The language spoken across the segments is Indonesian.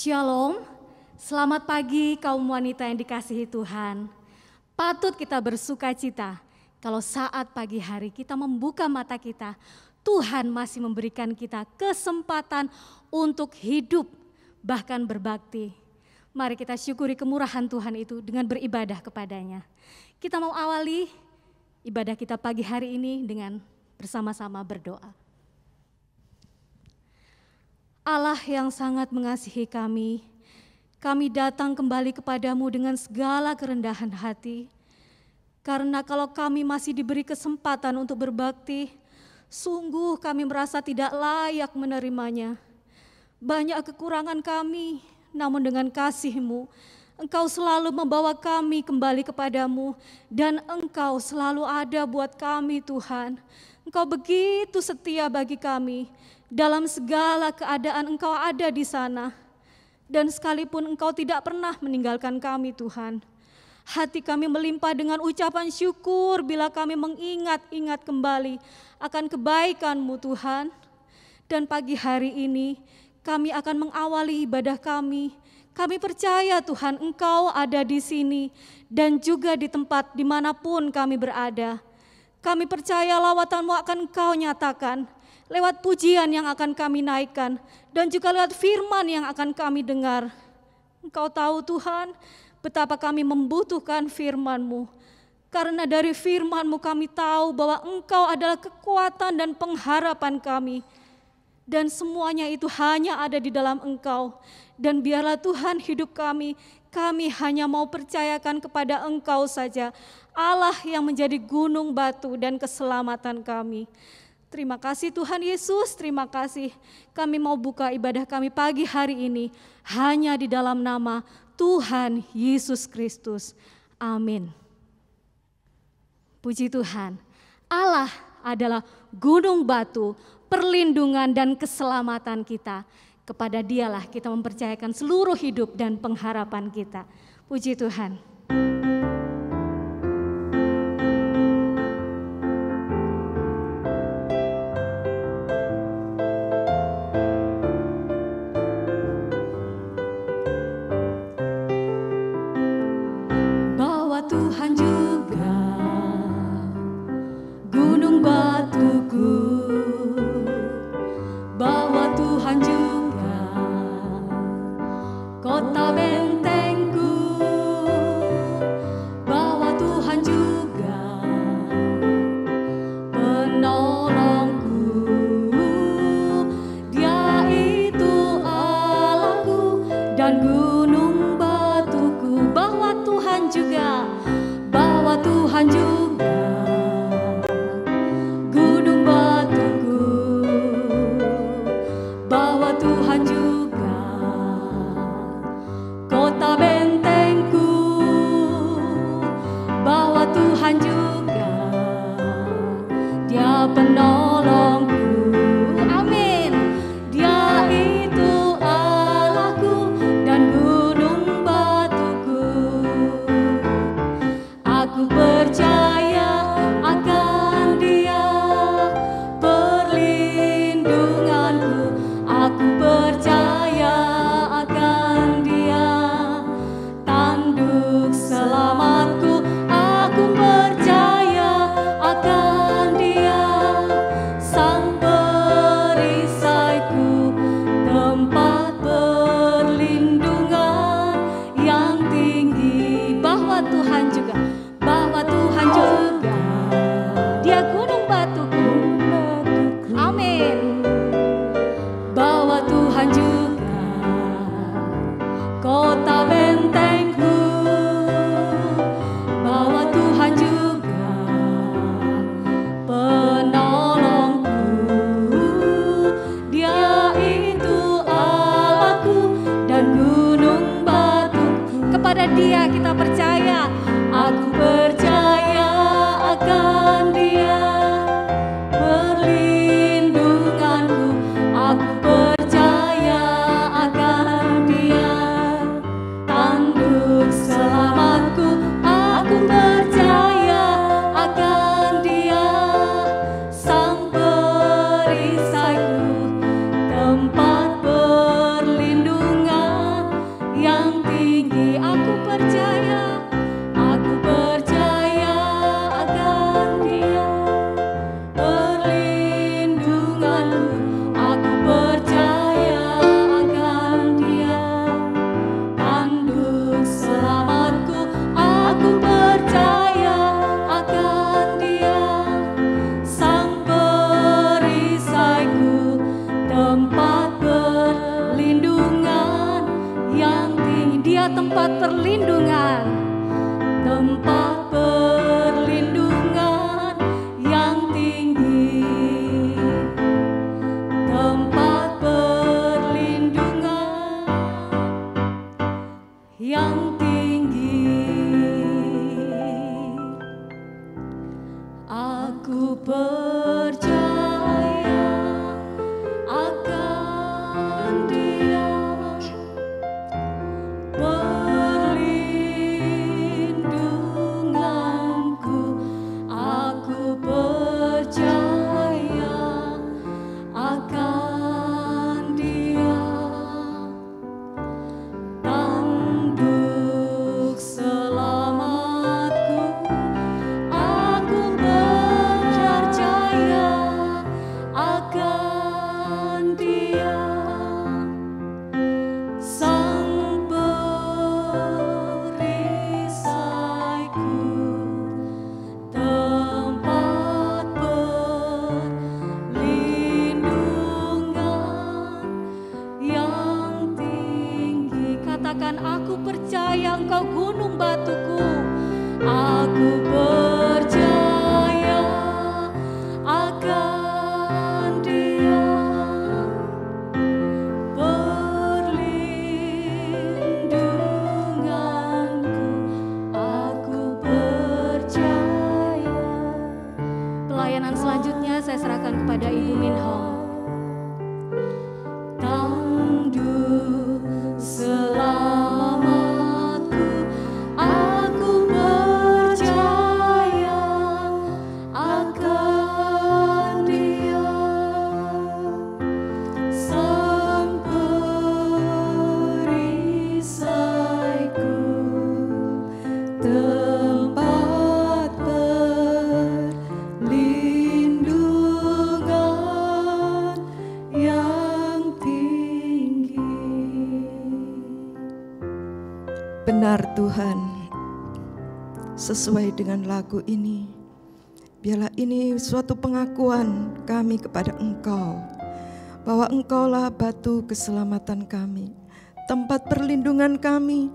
Shalom, selamat pagi kaum wanita yang dikasihi Tuhan. Patut kita bersuka cita kalau saat pagi hari kita membuka mata kita, Tuhan masih memberikan kita kesempatan untuk hidup, bahkan berbakti. Mari kita syukuri kemurahan Tuhan itu dengan beribadah kepadanya. Kita mau awali ibadah kita pagi hari ini dengan bersama-sama berdoa. Allah yang sangat mengasihi kami datang kembali kepadamu dengan segala kerendahan hati. Karena kalau kami masih diberi kesempatan untuk berbakti, sungguh kami merasa tidak layak menerimanya. Banyak kekurangan kami, namun dengan kasih-Mu, Engkau selalu membawa kami kembali kepadamu, dan Engkau selalu ada buat kami Tuhan. Engkau begitu setia bagi kami. Dalam segala keadaan Engkau ada di sana. Dan sekalipun Engkau tidak pernah meninggalkan kami Tuhan. Hati kami melimpah dengan ucapan syukur bila kami mengingat-ingat kembali akan kebaikan-Mu Tuhan. Dan pagi hari ini kami akan mengawali ibadah kami. Kami percaya Tuhan Engkau ada di sini dan juga di tempat dimanapun kami berada. Kami percaya lawatan-Mu akan Engkau nyatakan lewat pujian yang akan kami naikkan, dan juga lewat firman yang akan kami dengar. Engkau tahu Tuhan, betapa kami membutuhkan firman-Mu. Karena dari firman-Mu kami tahu bahwa Engkau adalah kekuatan dan pengharapan kami. Dan semuanya itu hanya ada di dalam Engkau. Dan biarlah Tuhan hidup kami hanya mau percayakan kepada Engkau saja. Allah yang menjadi gunung batu dan keselamatan kami. Terima kasih Tuhan Yesus, terima kasih. Kami mau buka ibadah kami pagi hari ini hanya di dalam nama Tuhan Yesus Kristus. Amin. Puji Tuhan, Allah adalah gunung batu, perlindungan dan keselamatan kita. Kepada Dialah kita mempercayakan seluruh hidup dan pengharapan kita. Puji Tuhan. Tuhan juga gunung batuku, bahwa Tuhan juga kota bentengku, bahwa Tuhan juga penolongku, Dia itu Allahku dan gunung batuku, bahwa Tuhan juga gunung batuku, bahwa Tuhan juga kota bentengku, bahwa Tuhan juga Dia penolongku. Amin. Dia itu Allahku dan gunung batuku. Aku percaya Engkau gunung batuku. Aku percaya akan Dia, perlindunganku. Aku percaya. Pelayanan selanjutnya saya serahkan kepada Ibu Min Hong. Tandu selamatku, aku percaya akan Dia, Sang perisaiku, tempat perlindungan yang tinggi. Benar Tuhan, sesuai dengan lagu ini, biarlah ini suatu pengakuan kami kepada Engkau, bahwa Engkaulah batu keselamatan kami, tempat perlindungan kami,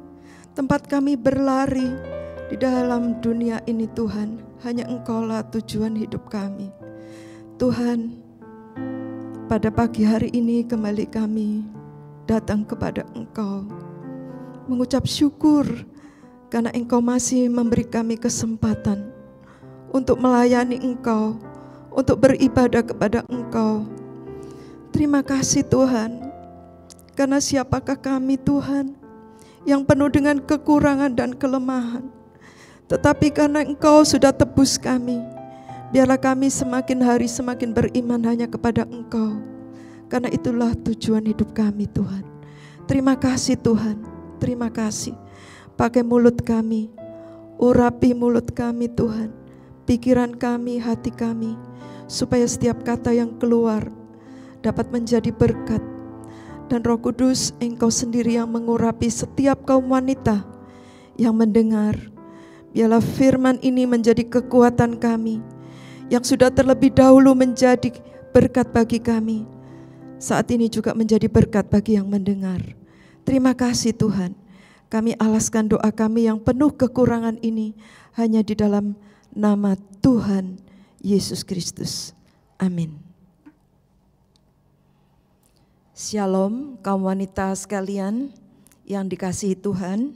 tempat kami berlari di dalam dunia ini Tuhan. Hanya Engkaulah tujuan hidup kami. Tuhan, pada pagi hari ini kembali kami datang kepada Engkau, mengucap syukur karena Engkau masih memberi kami kesempatan untuk melayani Engkau, untuk beribadah kepada Engkau. Terima kasih Tuhan, karena siapakah kami Tuhan yang penuh dengan kekurangan dan kelemahan. Tetapi karena Engkau sudah tebus kami, biarlah kami semakin hari semakin beriman hanya kepada Engkau. Karena itulah tujuan hidup kami Tuhan. Terima kasih Tuhan, terima kasih. Pakai mulut kami, urapi mulut kami Tuhan, pikiran kami, hati kami, supaya setiap kata yang keluar dapat menjadi berkat. Dan Roh Kudus, Engkau sendiri yang mengurapi setiap kaum wanita yang mendengar. Biarlah firman ini menjadi kekuatan kami, yang sudah terlebih dahulu menjadi berkat bagi kami, saat ini juga menjadi berkat bagi yang mendengar. Terima kasih Tuhan. Kami alaskan doa kami yang penuh kekurangan ini hanya di dalam nama Tuhan Yesus Kristus. Amin. Shalom kaum wanita sekalian yang dikasihi Tuhan.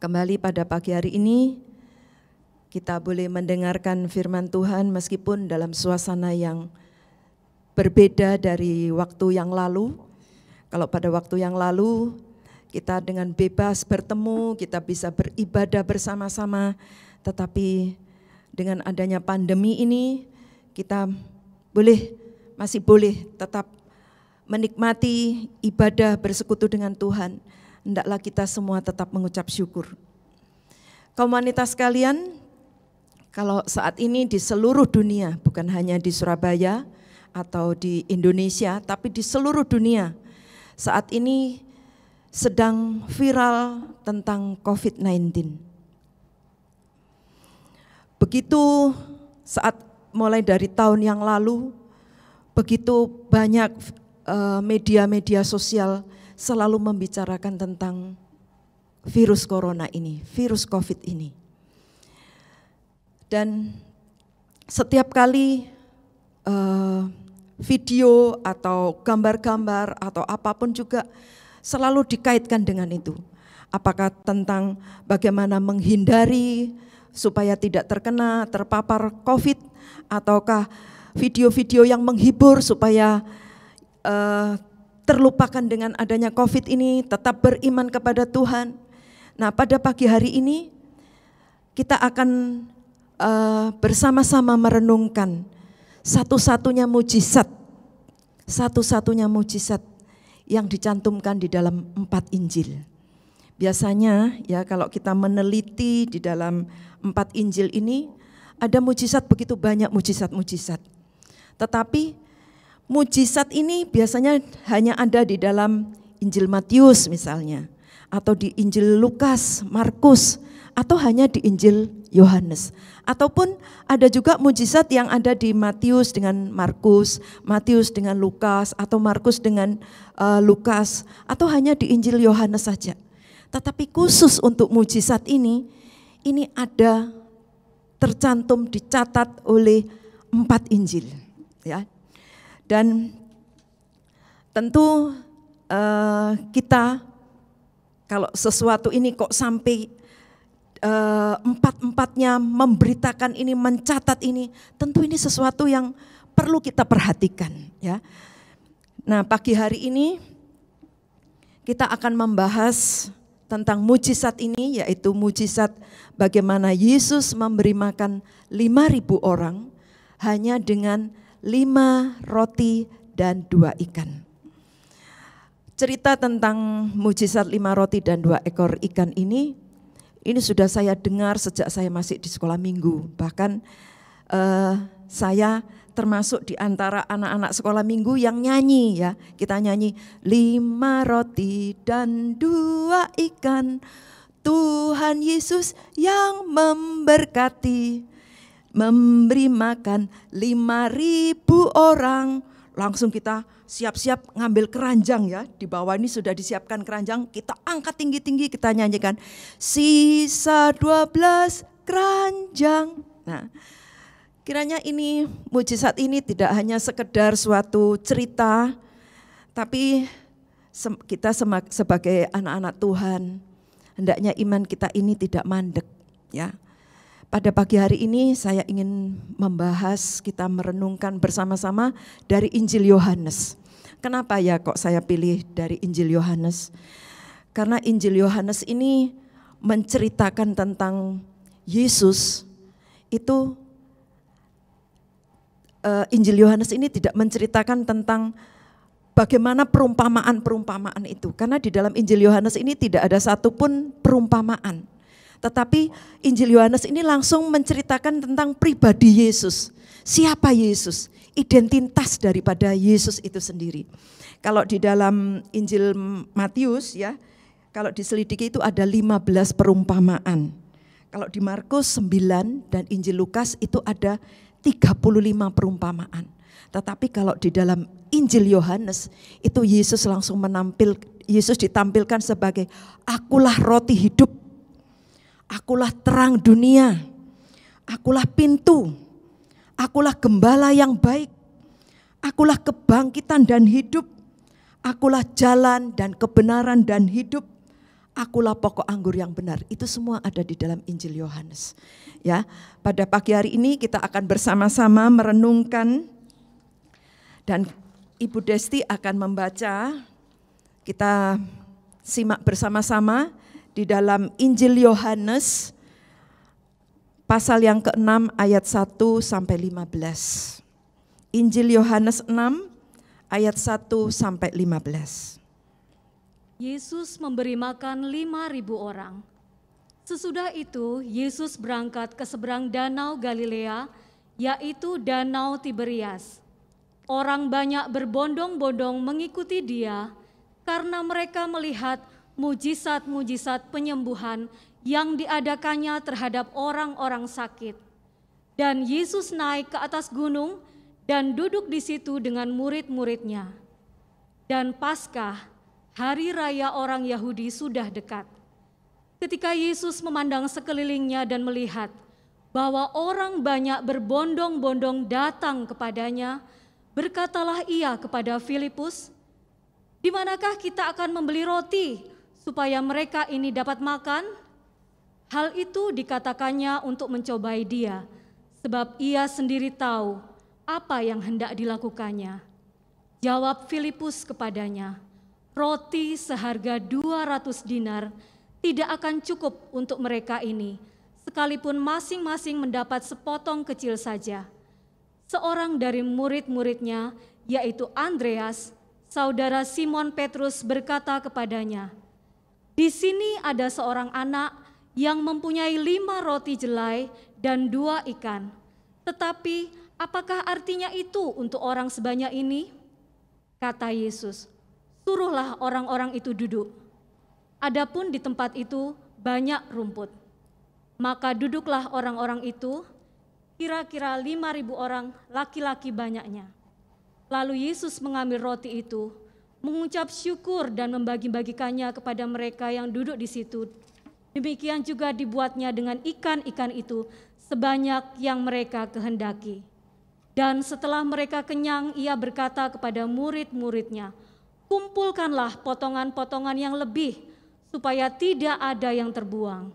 Kembali pada pagi hari ini kita boleh mendengarkan firman Tuhan meskipun dalam suasana yang berbeda dari waktu yang lalu. Kalau pada waktu yang lalu kita dengan bebas bertemu, kita bisa beribadah bersama-sama. Tetapi dengan adanya pandemi ini kita masih boleh tetap menikmati ibadah bersekutu dengan Tuhan. Hendaklah kita semua tetap mengucap syukur. Kaum wanita sekalian, kalau saat ini di seluruh dunia, bukan hanya di Surabaya atau di Indonesia, tapi di seluruh dunia, saat ini sedang viral tentang COVID-19. Begitu saat mulai dari tahun yang lalu, begitu banyak media-media sosial selalu membicarakan tentang virus corona ini, virus COVID ini. Dan setiap kali video atau gambar-gambar atau apapun juga selalu dikaitkan dengan itu. Apakah tentang bagaimana menghindari supaya tidak terpapar COVID, ataukah video-video yang menghibur supaya terlupakan dengan adanya COVID ini, tetap beriman kepada Tuhan. Nah, pada pagi hari ini kita akan bersama-sama merenungkan satu-satunya mujizat yang dicantumkan di dalam 4 Injil. Biasanya ya kalau kita meneliti di dalam 4 Injil ini ada mujizat begitu banyak mujizat-mujizat. Tetapi mujizat ini biasanya hanya ada di dalam Injil Matius misalnya, atau di Injil Lukas, Markus, atau hanya di Injil Yohanes. Ataupun ada juga mujizat yang ada di Matius dengan Markus, Matius dengan Lukas, atau Markus dengan Lukas, atau hanya di Injil Yohanes saja. Tetapi khusus untuk mujizat ini ada tercantum, dicatat oleh 4 Injil, ya. Dan tentu kita kalau sesuatu ini kok sampai empat-empatnya memberitakan ini, mencatat ini, tentu ini sesuatu yang perlu kita perhatikan, ya. Nah, pagi hari ini kita akan membahas tentang mujizat ini, yaitu mujizat bagaimana Yesus memberi makan 5.000 orang hanya dengan 5 roti dan 2 ikan. Cerita tentang mujizat 5 roti dan 2 ekor ikan ini sudah saya dengar sejak saya masih di sekolah minggu. Bahkan saya termasuk di antara anak-anak sekolah minggu yang nyanyi, ya. Kita nyanyi 5 roti dan 2 ikan, Tuhan Yesus yang memberkati, memberi makan 5.000 orang. Langsung kita siap-siap ngambil keranjang, ya. Di bawah ini sudah disiapkan keranjang, kita angkat tinggi-tinggi, kita nyanyikan sisa 12 keranjang. Nah, kiranya ini mujizat ini tidak hanya sekedar suatu cerita, tapi kita sebagai anak-anak Tuhan, hendaknya iman kita ini tidak mandek, ya. Pada pagi hari ini saya ingin membahas, kita merenungkan bersama-sama dari Injil Yohanes. Kenapa ya kok saya pilih dari Injil Yohanes? Karena Injil Yohanes ini menceritakan tentang Yesus. Itu Injil Yohanes ini tidak menceritakan tentang bagaimana perumpamaan-perumpamaan itu. Karena di dalam Injil Yohanes ini tidak ada satupun perumpamaan. Tetapi Injil Yohanes ini langsung menceritakan tentang pribadi Yesus. Siapa Yesus? Identitas daripada Yesus itu sendiri. Kalau di dalam Injil Matius, ya, kalau diselidiki itu ada 15 perumpamaan. Kalau di Markus 9 dan Injil Lukas itu ada 35 perumpamaan. Tetapi kalau di dalam Injil Yohanes itu Yesus langsung Yesus ditampilkan sebagai akulah roti hidup. Akulah terang dunia, akulah pintu, akulah gembala yang baik, akulah kebangkitan dan hidup, akulah jalan dan kebenaran dan hidup, akulah pokok anggur yang benar. Itu semua ada di dalam Injil Yohanes. Ya, pada pagi hari ini kita akan bersama-sama merenungkan dan Ibu Desti akan membaca, kita simak bersama-sama di dalam Injil Yohanes pasal yang ke-6 ayat 1 sampai 15. Injil Yohanes 6 ayat 1 sampai 15. Yesus memberi makan 5.000 orang. Sesudah itu Yesus berangkat ke seberang danau Galilea, yaitu danau Tiberias. Orang banyak berbondong-bondong mengikuti dia karena mereka melihat mujizat-mujizat penyembuhan yang diadakannya terhadap orang-orang sakit. Dan Yesus naik ke atas gunung dan duduk di situ dengan murid-muridnya. Dan Paskah, hari raya orang Yahudi, sudah dekat. Ketika Yesus memandang sekelilingnya dan melihat bahwa orang banyak berbondong-bondong datang kepadanya, berkatalah ia kepada Filipus, "Di manakah kita akan membeli roti supaya mereka ini dapat makan?" Hal itu dikatakannya untuk mencobai dia, sebab ia sendiri tahu apa yang hendak dilakukannya. Jawab Filipus kepadanya, "Roti seharga 200 dinar tidak akan cukup untuk mereka ini, sekalipun masing-masing mendapat sepotong kecil saja." Seorang dari murid-muridnya, yaitu Andreas, saudara Simon Petrus, berkata kepadanya, "Di sini ada seorang anak yang mempunyai 5 roti jelai dan 2 ikan. Tetapi apakah artinya itu untuk orang sebanyak ini?" Kata Yesus, "Suruhlah orang-orang itu duduk." Adapun di tempat itu banyak rumput. Maka duduklah orang-orang itu, kira-kira 5.000 orang, laki-laki banyaknya. Lalu Yesus mengambil roti itu, mengucap syukur dan membagi-bagikannya kepada mereka yang duduk di situ. Demikian juga dibuatnya dengan ikan-ikan itu sebanyak yang mereka kehendaki. Dan setelah mereka kenyang, ia berkata kepada murid-muridnya, "Kumpulkanlah potongan-potongan yang lebih, supaya tidak ada yang terbuang."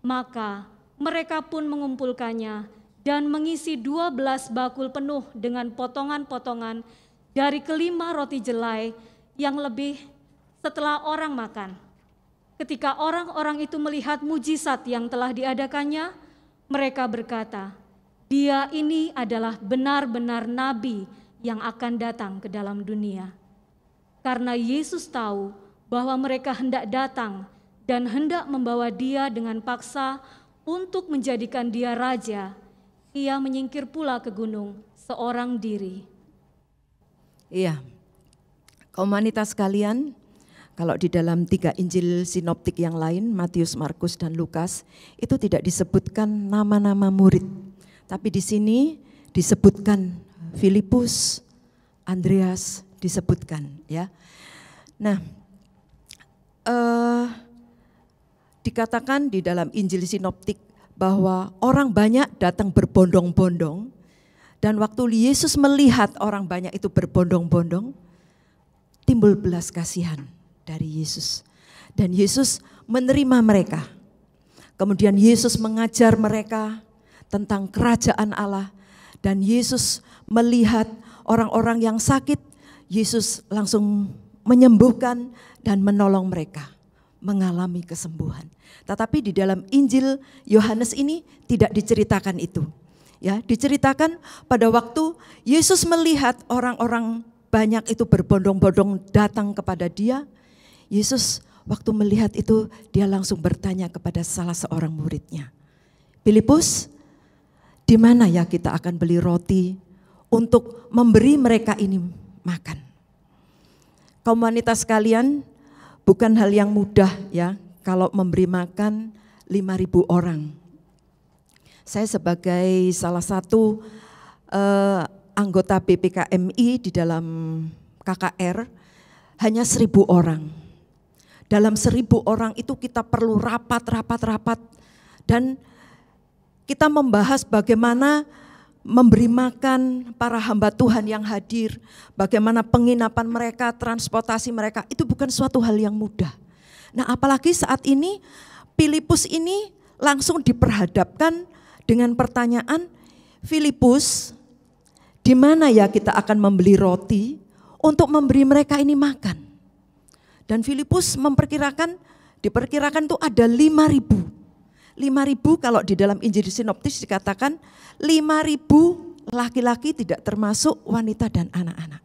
Maka mereka pun mengumpulkannya dan mengisi 12 bakul penuh dengan potongan-potongan dari kelima roti jelai yang lebih setelah orang makan. Ketika orang-orang itu melihat mujizat yang telah diadakannya, mereka berkata, "Dia ini adalah benar-benar nabi yang akan datang ke dalam dunia." Karena Yesus tahu bahwa mereka hendak datang dan hendak membawa dia dengan paksa untuk menjadikan dia raja, ia menyingkir pula ke gunung seorang diri. Iya, komunitas sekalian, kalau di dalam 3 Injil sinoptik yang lain, Matius, Markus, dan Lukas, itu tidak disebutkan nama-nama murid. Tapi di sini disebutkan Filipus, Andreas disebutkan, ya. Nah, dikatakan di dalam Injil sinoptik bahwa orang banyak datang berbondong-bondong, dan waktu Yesus melihat orang banyak itu berbondong-bondong, timbul belas kasihan dari Yesus. Dan Yesus menerima mereka. Kemudian Yesus mengajar mereka tentang kerajaan Allah. Dan Yesus melihat orang-orang yang sakit, Yesus langsung menyembuhkan dan menolong mereka mengalami kesembuhan. Tetapi di dalam Injil Yohanes ini tidak diceritakan itu. Ya, diceritakan pada waktu Yesus melihat orang-orang banyak itu berbondong-bondong datang kepada dia. Yesus waktu melihat itu dia langsung bertanya kepada salah seorang muridnya, "Filipus, di mana ya kita akan beli roti untuk memberi mereka ini makan?" Komunitas sekalian, bukan hal yang mudah ya kalau memberi makan 5.000 orang. Saya sebagai salah satu anggota BPKMI di dalam KKR hanya 1.000 orang. Dalam 1.000 orang itu kita perlu rapat dan kita membahas bagaimana memberi makan para hamba Tuhan yang hadir, bagaimana penginapan mereka, transportasi mereka, itu bukan suatu hal yang mudah. Nah, apalagi saat ini Filipus ini langsung diperhadapkan dengan pertanyaan, "Filipus, di mana ya kita akan membeli roti untuk memberi mereka ini makan?" Dan Filipus diperkirakan itu ada 5.000. 5.000 kalau di dalam Injil sinoptis dikatakan 5.000 laki-laki tidak termasuk wanita dan anak-anak.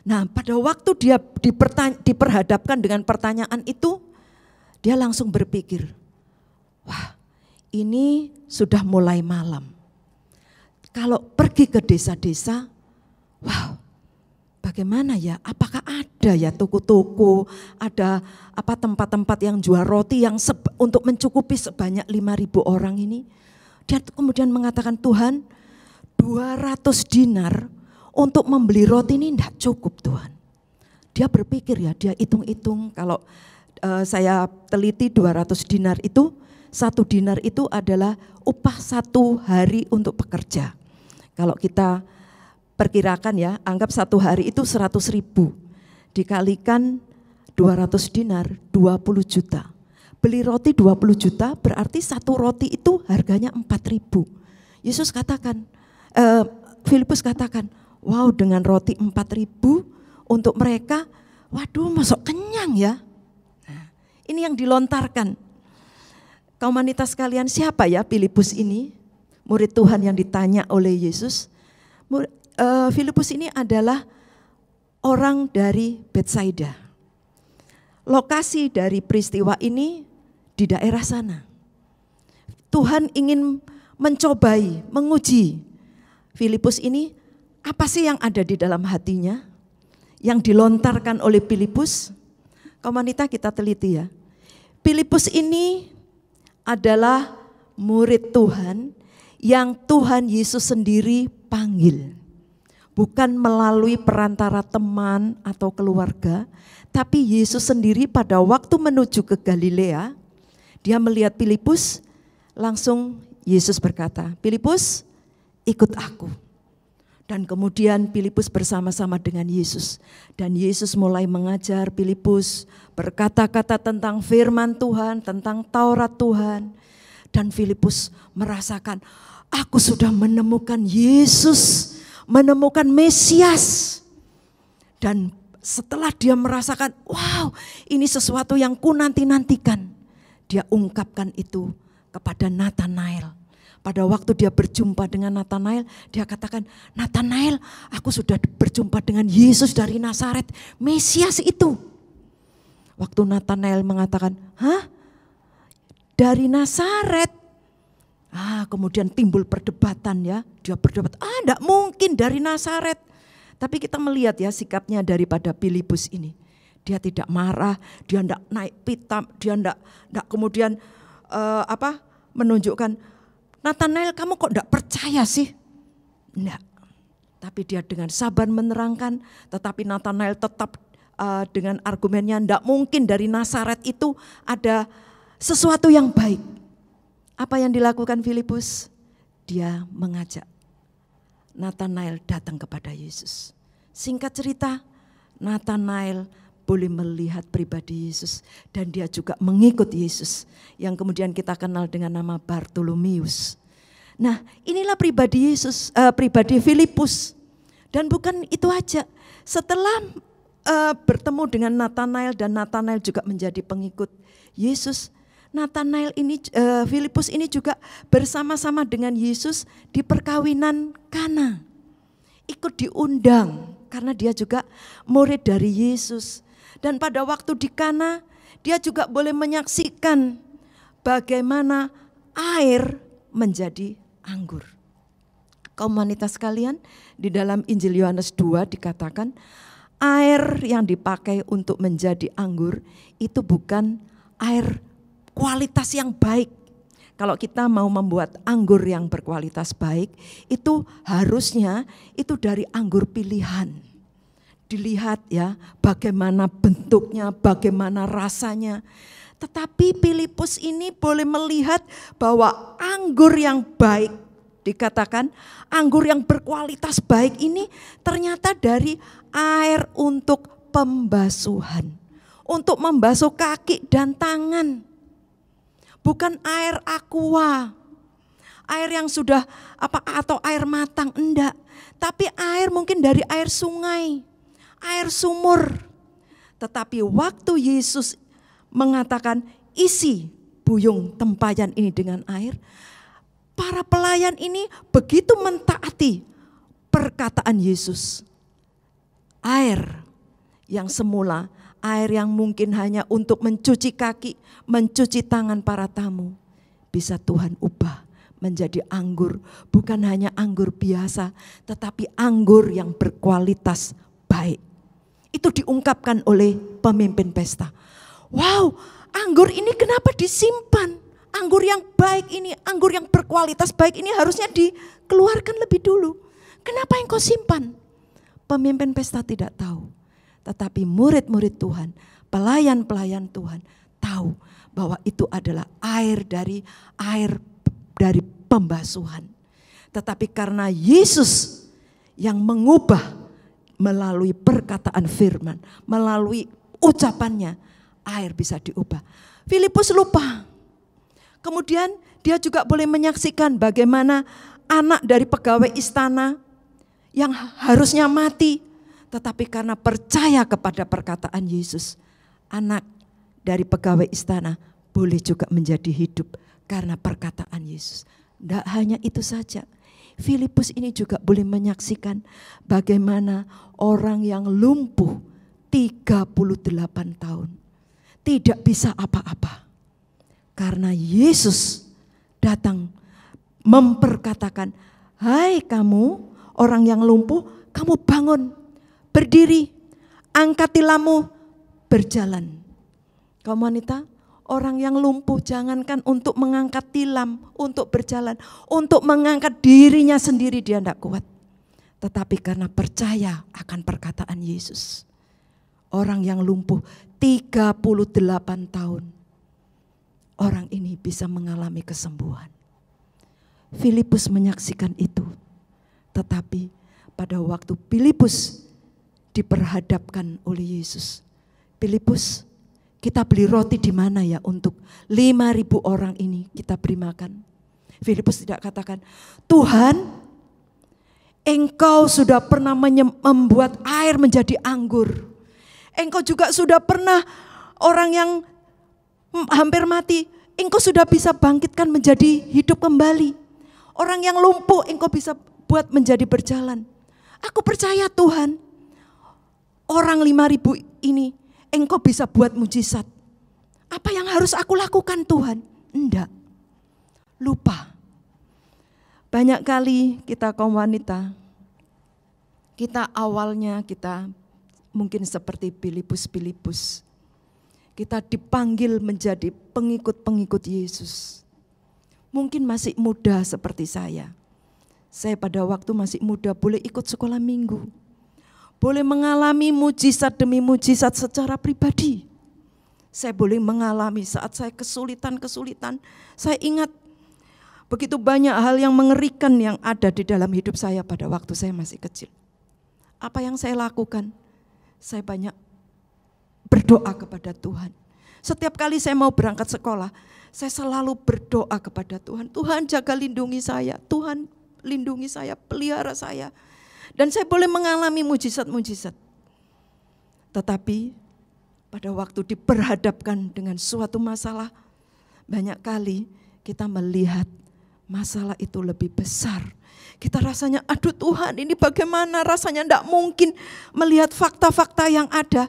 Nah, pada waktu dia diperhadapkan dengan pertanyaan itu, dia langsung berpikir, wah, ini sudah mulai malam. Kalau pergi ke desa-desa, wow, bagaimana ya? Apakah ada ya toko-toko, ada apa tempat-tempat yang jual roti yang untuk mencukupi sebanyak 5.000 orang ini? Dia kemudian mengatakan, "Tuhan, 200 dinar untuk membeli roti ini tidak cukup, Tuhan." Dia berpikir ya, dia hitung-hitung, kalau saya teliti 200 dinar itu, 1 dinar itu adalah upah 1 hari untuk pekerja. Kalau kita perkirakan ya, anggap 1 hari itu 100.000, dikalikan 200 dinar, 20 juta. Beli roti 20 juta berarti 1 roti itu harganya 4.000. Yesus katakan, Filipus katakan, wow, dengan roti 4.000 untuk mereka, waduh, masuk kenyang ya. Nah, ini yang dilontarkan. Komunitas kalian, siapa ya Filipus ini? Murid Tuhan yang ditanya oleh Yesus. Filipus ini adalah orang dari Betsaida. Lokasi dari peristiwa ini di daerah sana. Tuhan ingin mencobai, menguji Filipus ini, apa sih yang ada di dalam hatinya, yang dilontarkan oleh Filipus. Komunitas kita teliti ya. Filipus ini adalah murid Tuhan yang Tuhan Yesus sendiri panggil. bukan melalui perantara teman atau keluarga, tapi Yesus sendiri pada waktu menuju ke Galilea, dia melihat Filipus, langsung Yesus berkata, "Filipus, ikut aku." Dan kemudian Filipus bersama-sama dengan Yesus. Dan Yesus mulai mengajar Filipus berkata-kata tentang firman Tuhan, tentang Taurat Tuhan. Dan Filipus merasakan, aku sudah menemukan Yesus, menemukan Mesias. Dan setelah dia merasakan, wow, ini sesuatu yang ku nanti-nantikan. Dia ungkapkan itu kepada Nathanael. Pada waktu dia berjumpa dengan Nathanael, dia katakan, "Nathanael, aku sudah berjumpa dengan Yesus dari Nazaret, Mesias itu." Waktu Nathanael mengatakan, "Hah? Dari Nazaret?" Kemudian timbul perdebatan ya. Dia berdebat, enggak mungkin dari Nazaret. Tapi kita melihat ya sikapnya daripada Filipus ini. Dia tidak marah, dia enggak naik pitam, dia enggak kemudian menunjukkan, "Nathanael, kamu kok enggak percaya sih?" Enggak. Tapi dia dengan sabar menerangkan, tetapi Nathanael tetap dengan argumennya, enggak mungkin dari Nazaret itu ada sesuatu yang baik. Apa yang dilakukan Filipus? Dia mengajak Nathanael datang kepada Yesus. Singkat cerita, Nathanael boleh melihat pribadi Yesus dan dia juga mengikut Yesus yang kemudian kita kenal dengan nama Bartolomeus. Nah, inilah pribadi Yesus, pribadi Filipus. Dan bukan itu aja. Setelah bertemu dengan Nathanael dan Nathanael juga menjadi pengikut Yesus, Filipus ini juga bersama-sama dengan Yesus di perkawinan Kana. Ikut diundang karena dia juga murid dari Yesus. Dan pada waktu di Kana, dia juga boleh menyaksikan bagaimana air menjadi anggur. Kaum wanita sekalian, di dalam Injil Yohanes 2 dikatakan, air yang dipakai untuk menjadi anggur itu bukan air kualitas yang baik. Kalau kita mau membuat anggur yang berkualitas baik, itu harusnya itu dari anggur pilihan. Dilihat ya bagaimana bentuknya, bagaimana rasanya. Tetapi Filipus ini boleh melihat bahwa anggur yang baik, dikatakan anggur yang berkualitas baik ini ternyata dari air untuk pembasuhan. Untuk membasuh kaki dan tangan. Bukan air aqua, air yang sudah atau air matang, enggak. Tapi air mungkin dari air sungai, air sumur. Tetapi waktu Yesus mengatakan isi buyung tempayan ini dengan air, para pelayan ini begitu mentaati perkataan Yesus. Air yang semula, air yang mungkin hanya untuk mencuci kaki, mencuci tangan para tamu, bisa Tuhan ubah menjadi anggur, bukan hanya anggur biasa, tetapi anggur yang berkualitas baik. Itu diungkapkan oleh pemimpin pesta. Wow, anggur ini kenapa disimpan? Anggur yang baik ini, anggur yang berkualitas baik ini harusnya dikeluarkan lebih dulu. Kenapa engkau simpan? Pemimpin pesta tidak tahu. Tetapi murid-murid Tuhan, pelayan-pelayan Tuhan tahu bahwa itu adalah air dari pembasuhan. Tetapi karena Yesus yang mengubah melalui perkataan firman, melalui ucapannya, air bisa diubah. Filipus lupa. Kemudian dia juga boleh menyaksikan bagaimana anak dari pegawai istana yang harusnya mati, tetapi karena percaya kepada perkataan Yesus, anak dari pegawai istana boleh juga menjadi hidup karena perkataan Yesus. Tidak hanya itu saja, Filipus ini juga boleh menyaksikan bagaimana orang yang lumpuh 38 tahun tidak bisa apa-apa. Karena Yesus datang memperkatakan, "Hai kamu orang yang lumpuh, kamu bangun, berdiri, angkat tilammu, berjalan." Kaum wanita, orang yang lumpuh jangankan untuk mengangkat tilam, untuk berjalan, untuk mengangkat dirinya sendiri dia tidak kuat. Tetapi karena percaya akan perkataan Yesus, orang yang lumpuh 38 tahun, orang ini bisa mengalami kesembuhan. Filipus menyaksikan itu. Tetapi pada waktu Filipus diperhadapkan oleh Yesus, Filipus, kita beli roti di mana ya untuk 5.000 orang ini kita beri makan? Filipus tidak katakan, Tuhan, Engkau sudah pernah membuat air menjadi anggur. Engkau juga sudah pernah orang yang hampir mati, Engkau sudah bisa bangkitkan menjadi hidup kembali. Orang yang lumpuh Engkau bisa buat menjadi berjalan. Aku percaya Tuhan, orang 5.000 ini Engkau bisa buat mujizat. Apa yang harus aku lakukan Tuhan? Enggak. Lupa. Banyak kali kita kaum wanita, kita awalnya kita mungkin seperti Filipus. Kita dipanggil menjadi pengikut-pengikut Yesus. Mungkin masih muda seperti saya. Saya pada waktu masih muda boleh ikut sekolah minggu. Boleh mengalami mujizat demi mujizat secara pribadi. Saya boleh mengalami saat saya kesulitan. Saya ingat begitu banyak hal yang mengerikan yang ada di dalam hidup saya pada waktu saya masih kecil. Apa yang saya lakukan? Saya banyak berdoa kepada Tuhan. Setiap kali saya mau berangkat sekolah, saya selalu berdoa kepada Tuhan. Tuhan jaga lindungi saya, Tuhan lindungi saya, pelihara saya. Dan saya boleh mengalami mujizat-mujizat. Tetapi pada waktu diperhadapkan dengan suatu masalah, banyak kali kita melihat masalah itu lebih besar. Kita rasanya, aduh Tuhan ini bagaimana, rasanya tidak mungkin melihat fakta-fakta yang ada.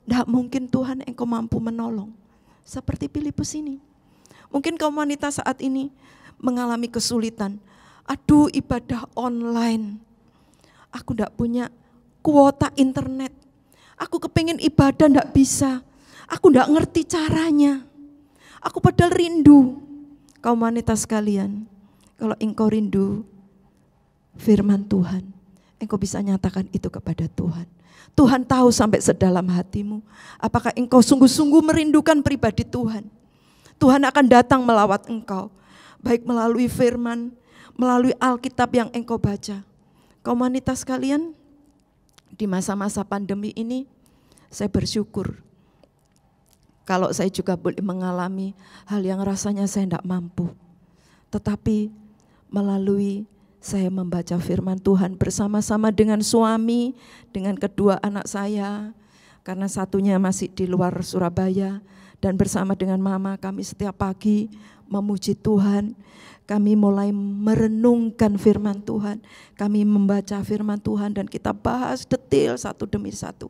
Tidak mungkin Tuhan Engkau mampu menolong. Seperti Filipus ini. Mungkin kaum wanita saat ini mengalami kesulitan. Aduh ibadah online. Aku tidak punya kuota internet. Aku kepingin ibadah tidak bisa. Aku tidak ngerti caranya. Aku padahal rindu. Kaum wanita sekalian, kalau engkau rindu firman Tuhan, engkau bisa nyatakan itu kepada Tuhan. Tuhan tahu sampai sedalam hatimu. Apakah engkau sungguh-sungguh merindukan pribadi Tuhan? Tuhan akan datang melawat engkau. Baik melalui firman, melalui Alkitab yang engkau baca. Kaum wanita sekalian, di masa-masa pandemi ini, saya bersyukur. Kalau saya juga boleh mengalami hal yang rasanya saya tidak mampu. Tetapi melalui saya membaca firman Tuhan bersama-sama dengan suami, dengan kedua anak saya, karena satunya masih di luar Surabaya, dan bersama dengan mama kami setiap pagi memuji Tuhan. Kami mulai merenungkan firman Tuhan, kami membaca firman Tuhan dan kita bahas detail satu demi satu.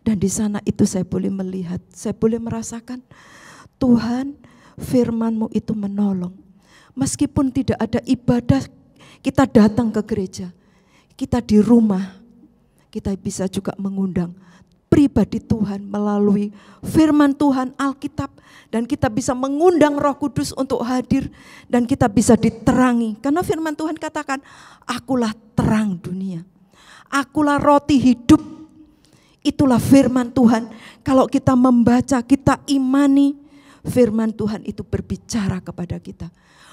Dan di sana itu saya boleh melihat, saya boleh merasakan Tuhan firman-Mu itu menolong. Meskipun tidak ada ibadah, kita datang ke gereja, kita di rumah, kita bisa juga mengundang pribadi Tuhan melalui firman Tuhan Alkitab. Dan kita bisa mengundang Roh Kudus untuk hadir dan kita bisa diterangi. Karena firman Tuhan katakan, akulah terang dunia, akulah roti hidup. Itulah firman Tuhan. Kalau kita membaca, kita imani, firman Tuhan itu berbicara kepada kita.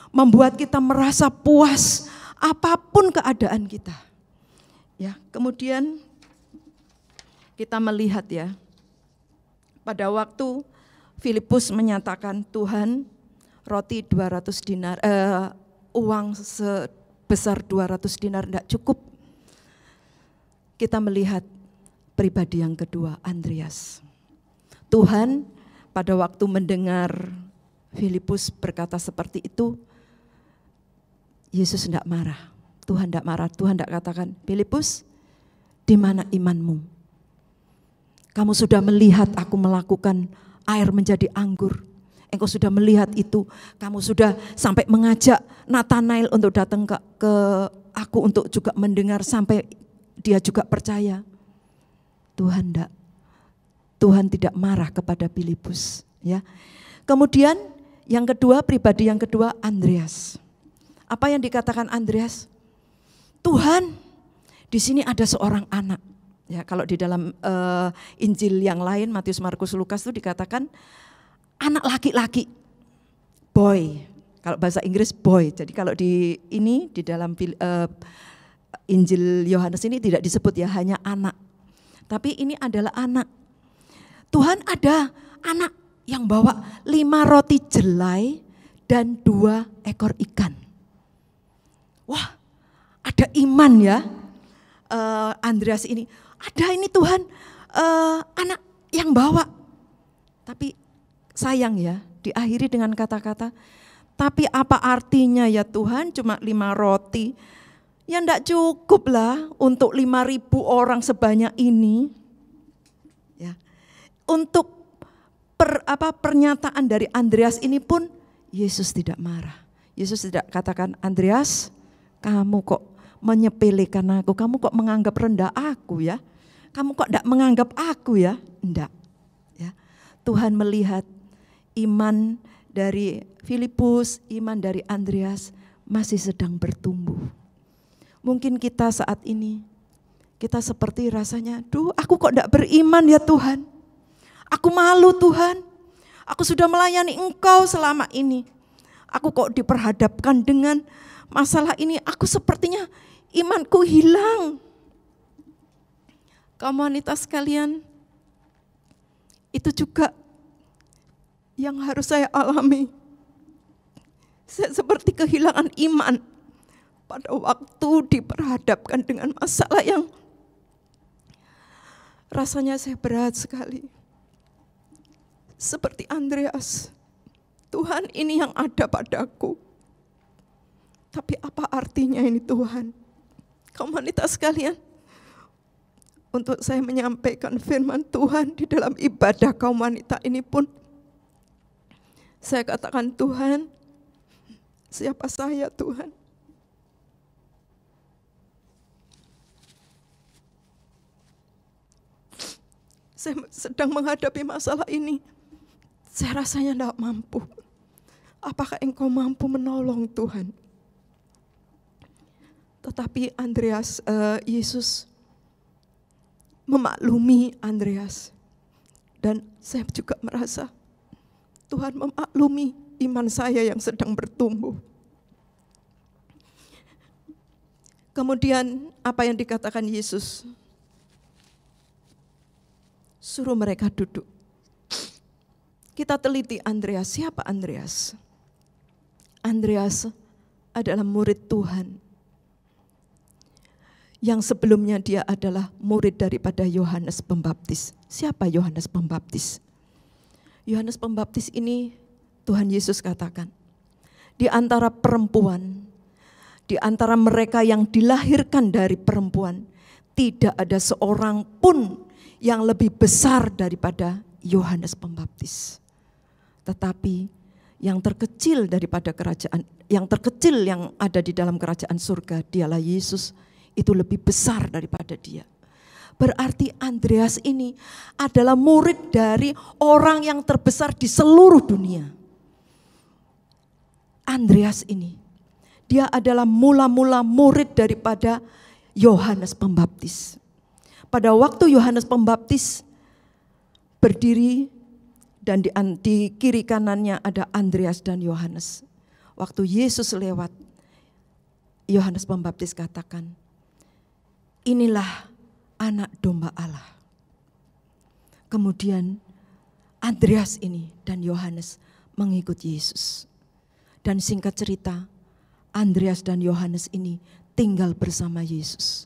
Membuat kita merasa puas apapun keadaan kita. Ya, kemudian kita melihat ya, pada waktu Filipus menyatakan, Tuhan roti 200 dinar, uang sebesar 200 dinar tidak cukup. Kita melihat pribadi yang kedua, Andreas. Tuhan pada waktu mendengar Filipus berkata seperti itu, Yesus tidak marah. Tuhan tidak marah, Tuhan tidak katakan, Filipus, di mana imanmu? Kamu sudah melihat aku melakukan air menjadi anggur. Engkau sudah melihat itu. Kamu sudah sampai mengajak Nathanael untuk datang ke aku untuk juga mendengar sampai dia juga percaya. Tuhan tidak. Tuhan tidak marah kepada Filipus. Ya. Kemudian yang kedua, pribadi yang kedua, Andreas. Apa yang dikatakan Andreas? Tuhan, Di sini ada seorang anak. Ya, kalau di dalam Injil yang lain, Matius, Markus, Lukas itu dikatakan anak laki-laki, boy. Kalau bahasa Inggris boy. Jadi kalau di dalam Injil Yohanes ini tidak disebut ya, hanya anak. Tapi ini adalah anak. Tuhan ada anak yang bawa 5 roti jelai dan 2 ekor ikan. Wah, ada iman ya. Andreas ini, ada ini Tuhan, anak yang bawa. Tapi sayang ya, diakhiri dengan kata-kata, tapi apa artinya ya Tuhan, cuma 5 roti. Ya enggak cukup lah untuk 5.000 orang sebanyak ini. Ya. Untuk pernyataan dari Andreas ini pun Yesus tidak marah. Yesus tidak katakan, Andreas, kamu kok menyepelekan aku, kamu kok menganggap rendah aku ya, kamu kok tidak menganggap aku ya, enggak. Ya. Tuhan melihat iman dari Filipus, iman dari Andreas masih sedang bertumbuh. Mungkin kita saat ini, kita seperti rasanya, duh aku kok tidak beriman ya Tuhan, aku malu Tuhan, aku sudah melayani Engkau selama ini, aku kok diperhadapkan dengan masalah ini, aku sepertinya imanku hilang. Kaum wanita sekalian, itu juga yang harus saya alami. Saya seperti kehilangan iman pada waktu diperhadapkan dengan masalah yang rasanya saya berat sekali. Seperti Andreas, Tuhan ini yang ada padaku. Tapi apa artinya ini Tuhan? Kaum wanita sekalian, untuk saya menyampaikan firman Tuhan di dalam ibadah kaum wanita ini pun, saya katakan Tuhan, siapa saya Tuhan? Saya sedang menghadapi masalah ini, saya rasanya tidak mampu. Apakah Engkau mampu menolong Tuhan? Tetapi Andreas, Yesus memaklumi Andreas. Dan saya juga merasa Tuhan memaklumi iman saya yang sedang bertumbuh. Kemudian apa yang dikatakan Yesus? Suruh mereka duduk. Kita teliti Andreas. Siapa Andreas? Andreas adalah murid Tuhan. Yang sebelumnya dia adalah murid daripada Yohanes Pembaptis. Siapa Yohanes Pembaptis? Yohanes Pembaptis ini Tuhan Yesus katakan, di antara perempuan, di antara mereka yang dilahirkan dari perempuan, tidak ada seorang pun yang lebih besar daripada Yohanes Pembaptis. Tetapi yang terkecil daripada kerajaan, yang terkecil yang ada di dalam kerajaan surga, dialah Yesus. Itu lebih besar daripada dia. Berarti Andreas ini adalah murid dari orang yang terbesar di seluruh dunia. Andreas ini, dia adalah mula-mula murid daripada Yohanes Pembaptis. Pada waktu Yohanes Pembaptis berdiri dan di kiri kanannya ada Andreas dan Yohanes. Waktu Yesus lewat, Yohanes Pembaptis katakan, inilah anak domba Allah. Kemudian Andreas ini dan Yohanes mengikut Yesus. Dan singkat cerita, Andreas dan Yohanes ini tinggal bersama Yesus.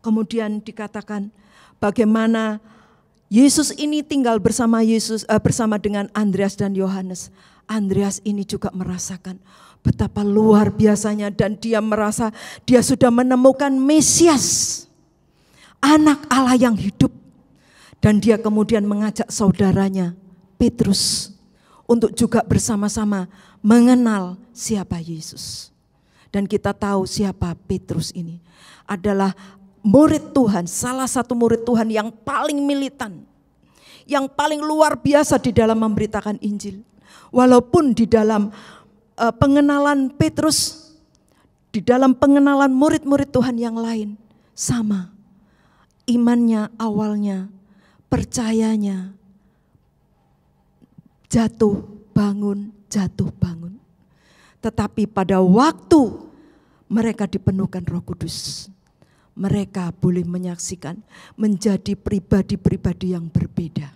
Kemudian dikatakan bagaimana Yesus ini tinggal bersama bersama dengan Andreas dan Yohanes. Andreas ini juga merasakan betapa luar biasanya dan dia merasa dia sudah menemukan Mesias, anak Allah yang hidup. Dan dia kemudian mengajak saudaranya Petrus untuk juga bersama-sama mengenal siapa Yesus. Dan kita tahu siapa Petrus ini adalah murid Tuhan, salah satu murid Tuhan yang paling militan, yang paling luar biasa di dalam memberitakan Injil. Walaupun di dalam pengenalan Petrus di dalam pengenalan murid-murid Tuhan yang lain sama. Imannya awalnya, percayanya, jatuh bangun. Tetapi pada waktu mereka dipenuhkan Roh Kudus, mereka boleh menyaksikan menjadi pribadi-pribadi yang berbeda.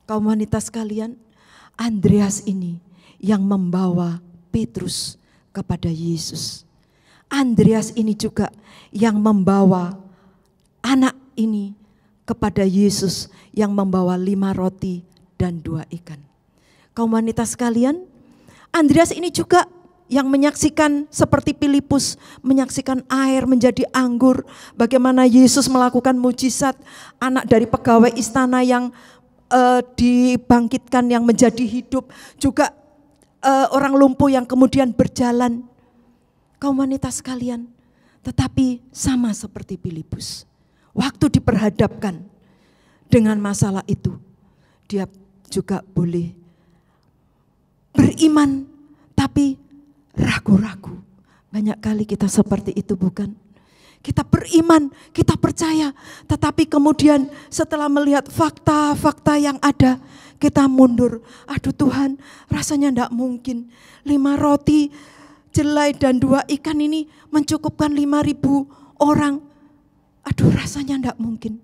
Kaum wanita sekalian, Andreas ini yang membawa Petrus kepada Yesus. Andreas ini juga yang membawa anak ini kepada Yesus, yang membawa 5 roti dan 2 ikan. Kaum wanita sekalian, Andreas ini juga yang menyaksikan seperti Filipus, menyaksikan air menjadi anggur, bagaimana Yesus melakukan mujizat, anak dari pegawai istana yang dibangkitkan yang menjadi hidup, juga orang lumpuh yang kemudian berjalan. Kaum wanita sekalian, tetapi sama seperti Filipus, waktu diperhadapkan dengan masalah itu, dia juga boleh beriman tapi ragu-ragu. Banyak kali kita seperti itu, bukan? Kita beriman, kita percaya, tetapi kemudian setelah melihat fakta-fakta yang ada, kita mundur. Aduh Tuhan, rasanya tidak mungkin 5 roti jelai dan 2 ikan ini mencukupkan 5.000 orang. Aduh, rasanya tidak mungkin.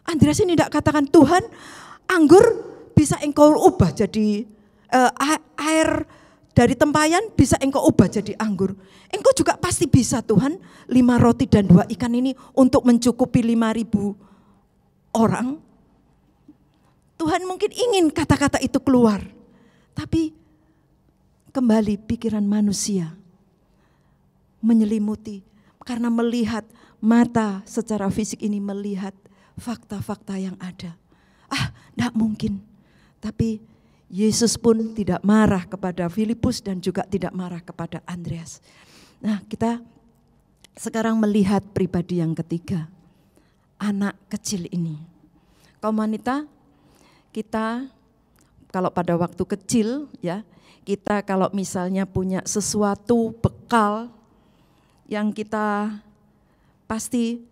Andreas ini tidak katakan, Tuhan, anggur bisa engkau ubah jadi air dari tempayan, bisa engkau ubah jadi anggur. Engkau juga pasti bisa Tuhan, 5 roti dan 2 ikan ini untuk mencukupi 5.000 orang. Tuhan mungkin ingin kata-kata itu keluar. Tapi kembali pikiran manusia menyelimuti. Karena melihat mata secara fisik ini, melihat fakta-fakta yang ada. Tidak mungkin. Tapi Yesus pun tidak marah kepada Filipus dan juga tidak marah kepada Andreas. Nah, kita sekarang melihat pribadi yang ketiga, anak kecil ini. Kaum wanita, kita kalau pada waktu kecil ya, kita kalau misalnya punya sesuatu bekal yang kita pasti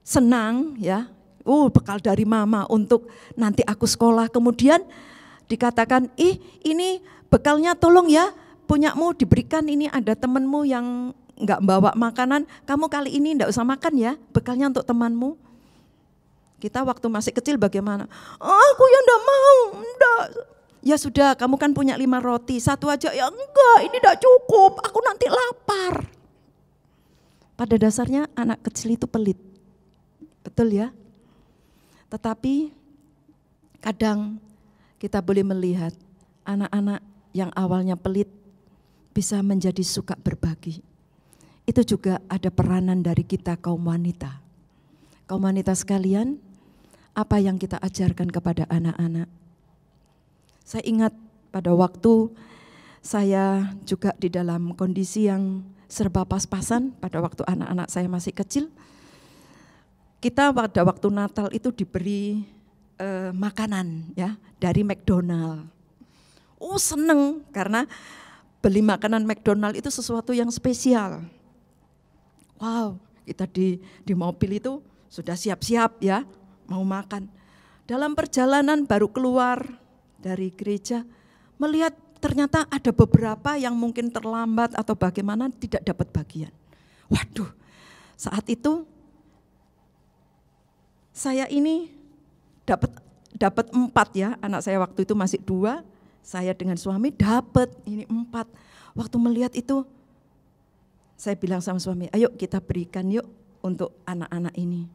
senang ya, bekal dari mama untuk nanti aku sekolah, kemudian dikatakan, ini bekalnya tolong ya, punyamu diberikan, ini ada temanmu yang enggak bawa makanan, kamu kali ini enggak usah makan ya, bekalnya untuk temanmu. Kita waktu masih kecil bagaimana? Aku yang enggak mau, enggak. Ya sudah, kamu kan punya 5 roti, 1 aja, ya enggak, ini enggak cukup, aku nanti lapar. Pada dasarnya anak kecil itu pelit, betul ya? Tetapi kadang kita boleh melihat anak-anak yang awalnya pelit bisa menjadi suka berbagi. Itu juga ada peranan dari kita kaum wanita. Kaum wanita sekalian, apa yang kita ajarkan kepada anak-anak? Saya ingat pada waktu saya juga di dalam kondisi yang serba pas-pasan, pada waktu anak-anak saya masih kecil. Kita pada waktu Natal itu diberi makanan ya dari McDonald. Seneng karena beli makanan McDonald itu sesuatu yang spesial. Wow, kita di mobil itu sudah siap-siap ya mau makan. Dalam perjalanan baru keluar dari gereja, melihat ternyata ada beberapa yang mungkin terlambat atau bagaimana tidak dapat bagian. Waduh, saat itu saya ini dapat 4 ya, anak saya waktu itu masih 2, saya dengan suami dapat ini 4. Waktu melihat itu, saya bilang sama suami, ayo kita berikan yuk untuk anak-anak ini.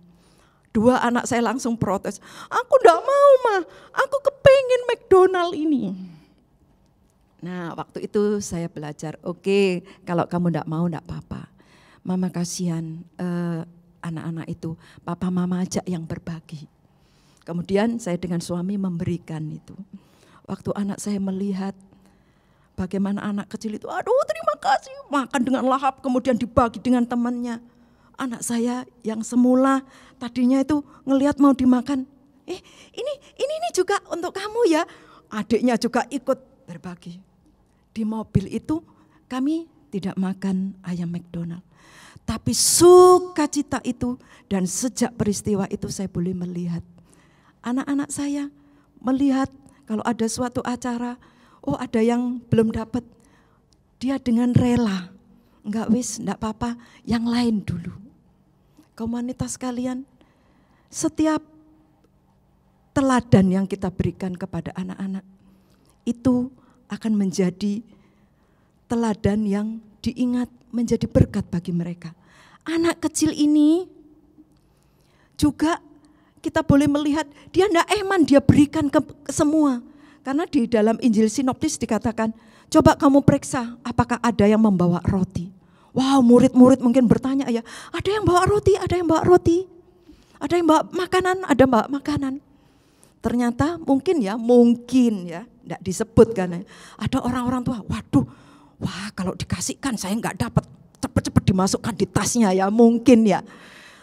2 anak saya langsung protes, aku enggak mau mah, aku kepengen McDonald ini. Nah waktu itu saya belajar, oke, kalau kamu enggak mau enggak apa-apa. Mama kasihan anak-anak itu, papa mama aja yang berbagi. Kemudian saya dengan suami memberikan itu. Waktu anak saya melihat bagaimana anak kecil itu, aduh terima kasih, makan dengan lahap, kemudian dibagi dengan temannya. Anak saya yang semula tadinya itu ngelihat mau dimakan, ini juga untuk kamu ya. Adiknya juga ikut berbagi. Di mobil itu kami tidak makan ayam McDonald. Tapi sukacita itu, dan sejak peristiwa itu saya boleh melihat anak-anak saya melihat kalau ada suatu acara, oh ada yang belum dapat, dia dengan rela, enggak apa-apa, yang lain dulu. Komunitas kalian, setiap teladan yang kita berikan kepada anak-anak itu akan menjadi teladan yang diingat, menjadi berkat bagi mereka. Anak kecil ini juga kita boleh melihat dia tidak eman, dia berikan ke semua. Karena di dalam Injil Sinoptis dikatakan, coba kamu periksa apakah ada yang membawa roti. Wow, murid-murid mungkin bertanya, ya, ada yang bawa roti, ada yang bawa roti. Ada yang bawa makanan, ada yang bawa makanan. Ternyata mungkin ya, tidak disebut kan. Ada orang-orang tua, waduh, wah kalau dikasihkan saya enggak dapat, cepat-cepat dimasukkan di tasnya ya, mungkin ya.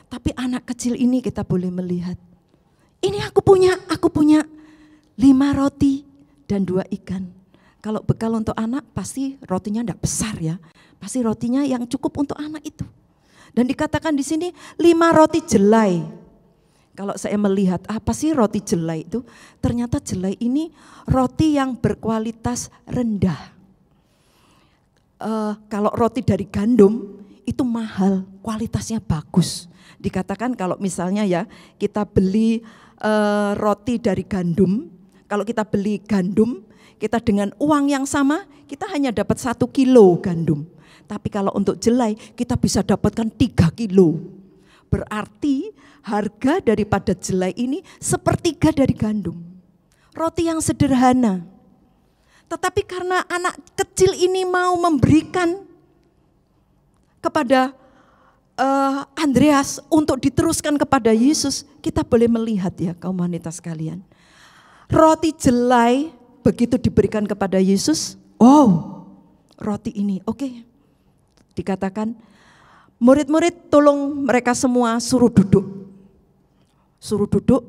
Tapi anak kecil ini kita boleh melihat, ini aku punya 5 roti dan 2 ikan. Kalau bekal untuk anak pasti rotinya enggak besar ya, pasti rotinya yang cukup untuk anak itu. Dan dikatakan di sini 5 roti jelai. Kalau saya melihat apa sih roti jelai itu, ternyata jelai ini roti yang berkualitas rendah. Kalau roti dari gandum itu mahal, kualitasnya bagus. Dikatakan kalau misalnya ya kita beli roti dari gandum, kalau kita beli gandum, kita dengan uang yang sama, kita hanya dapat 1 kilo gandum. Tapi kalau untuk jelai, kita bisa dapatkan 3 kilo. Berarti harga daripada jelai ini 1/3 dari gandum. Roti yang sederhana. Tetapi karena anak kecil ini mau memberikan kepada Andreas untuk diteruskan kepada Yesus, kita boleh melihat ya komunitas kalian. Roti jelai begitu diberikan kepada Yesus, oh roti ini oke. Dikatakan murid-murid tolong mereka semua suruh duduk. Suruh duduk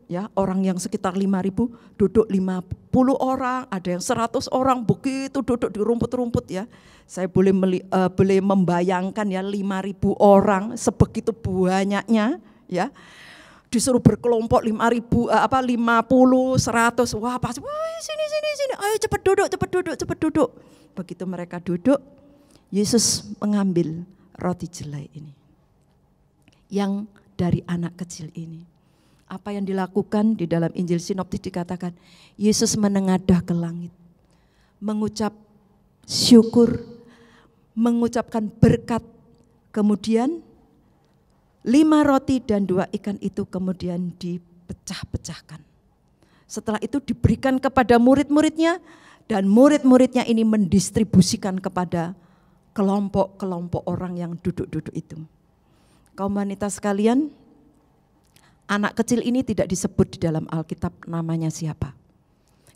ya, orang yang sekitar 5.000 duduk 50 orang, ada yang 100 orang begitu duduk di rumput-rumput ya. Saya boleh membayangkan ya 5.000 orang sebegitu banyaknya ya. Disuruh berkelompok 50, 100, wah pasti, wah sini, ayo cepat duduk. Begitu mereka duduk, Yesus mengambil roti jelai ini, yang dari anak kecil ini. Apa yang dilakukan di dalam Injil Sinoptis dikatakan, Yesus menengadah ke langit, mengucap syukur, mengucapkan berkat, kemudian 5 roti dan 2 ikan itu kemudian dipecah-pecahkan. Setelah itu diberikan kepada murid-muridnya, dan murid-muridnya ini mendistribusikan kepada kelompok-kelompok orang yang duduk-duduk itu. Komunitas kalian, anak kecil ini tidak disebut di dalam Alkitab namanya siapa.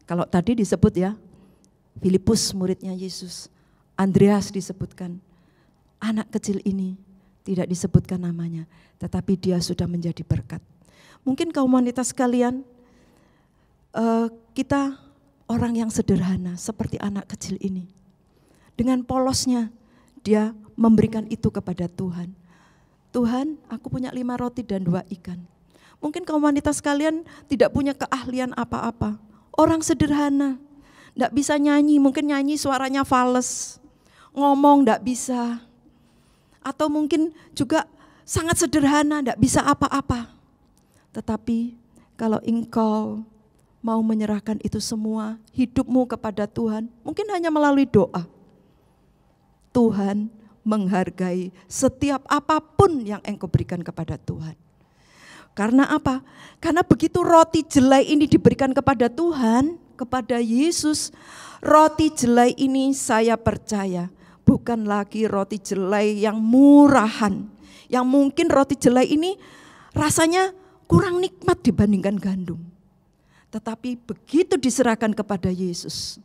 Kalau tadi disebut ya, Filipus muridnya Yesus, Andreas disebutkan. Anak kecil ini tidak disebutkan namanya, tetapi dia sudah menjadi berkat. Mungkin komunitas kalian, kita orang yang sederhana seperti anak kecil ini. Dengan polosnya dia memberikan itu kepada Tuhan. Tuhan, aku punya 5 roti dan 2 ikan. Mungkin komunitas kalian tidak punya keahlian apa-apa. Orang sederhana, tidak bisa nyanyi, mungkin nyanyi suaranya fales. Ngomong tidak bisa. Atau mungkin juga sangat sederhana, tidak bisa apa-apa. Tetapi kalau engkau mau menyerahkan itu semua, hidupmu kepada Tuhan, mungkin hanya melalui doa. Tuhan menghargai setiap apapun yang engkau berikan kepada Tuhan. Karena apa? Karena begitu roti jelai ini diberikan kepada Tuhan, kepada Yesus, roti jelai ini saya percaya bukan lagi roti jelai yang murahan, yang mungkin roti jelai ini rasanya kurang nikmat dibandingkan gandum. Tetapi begitu diserahkan kepada Yesus,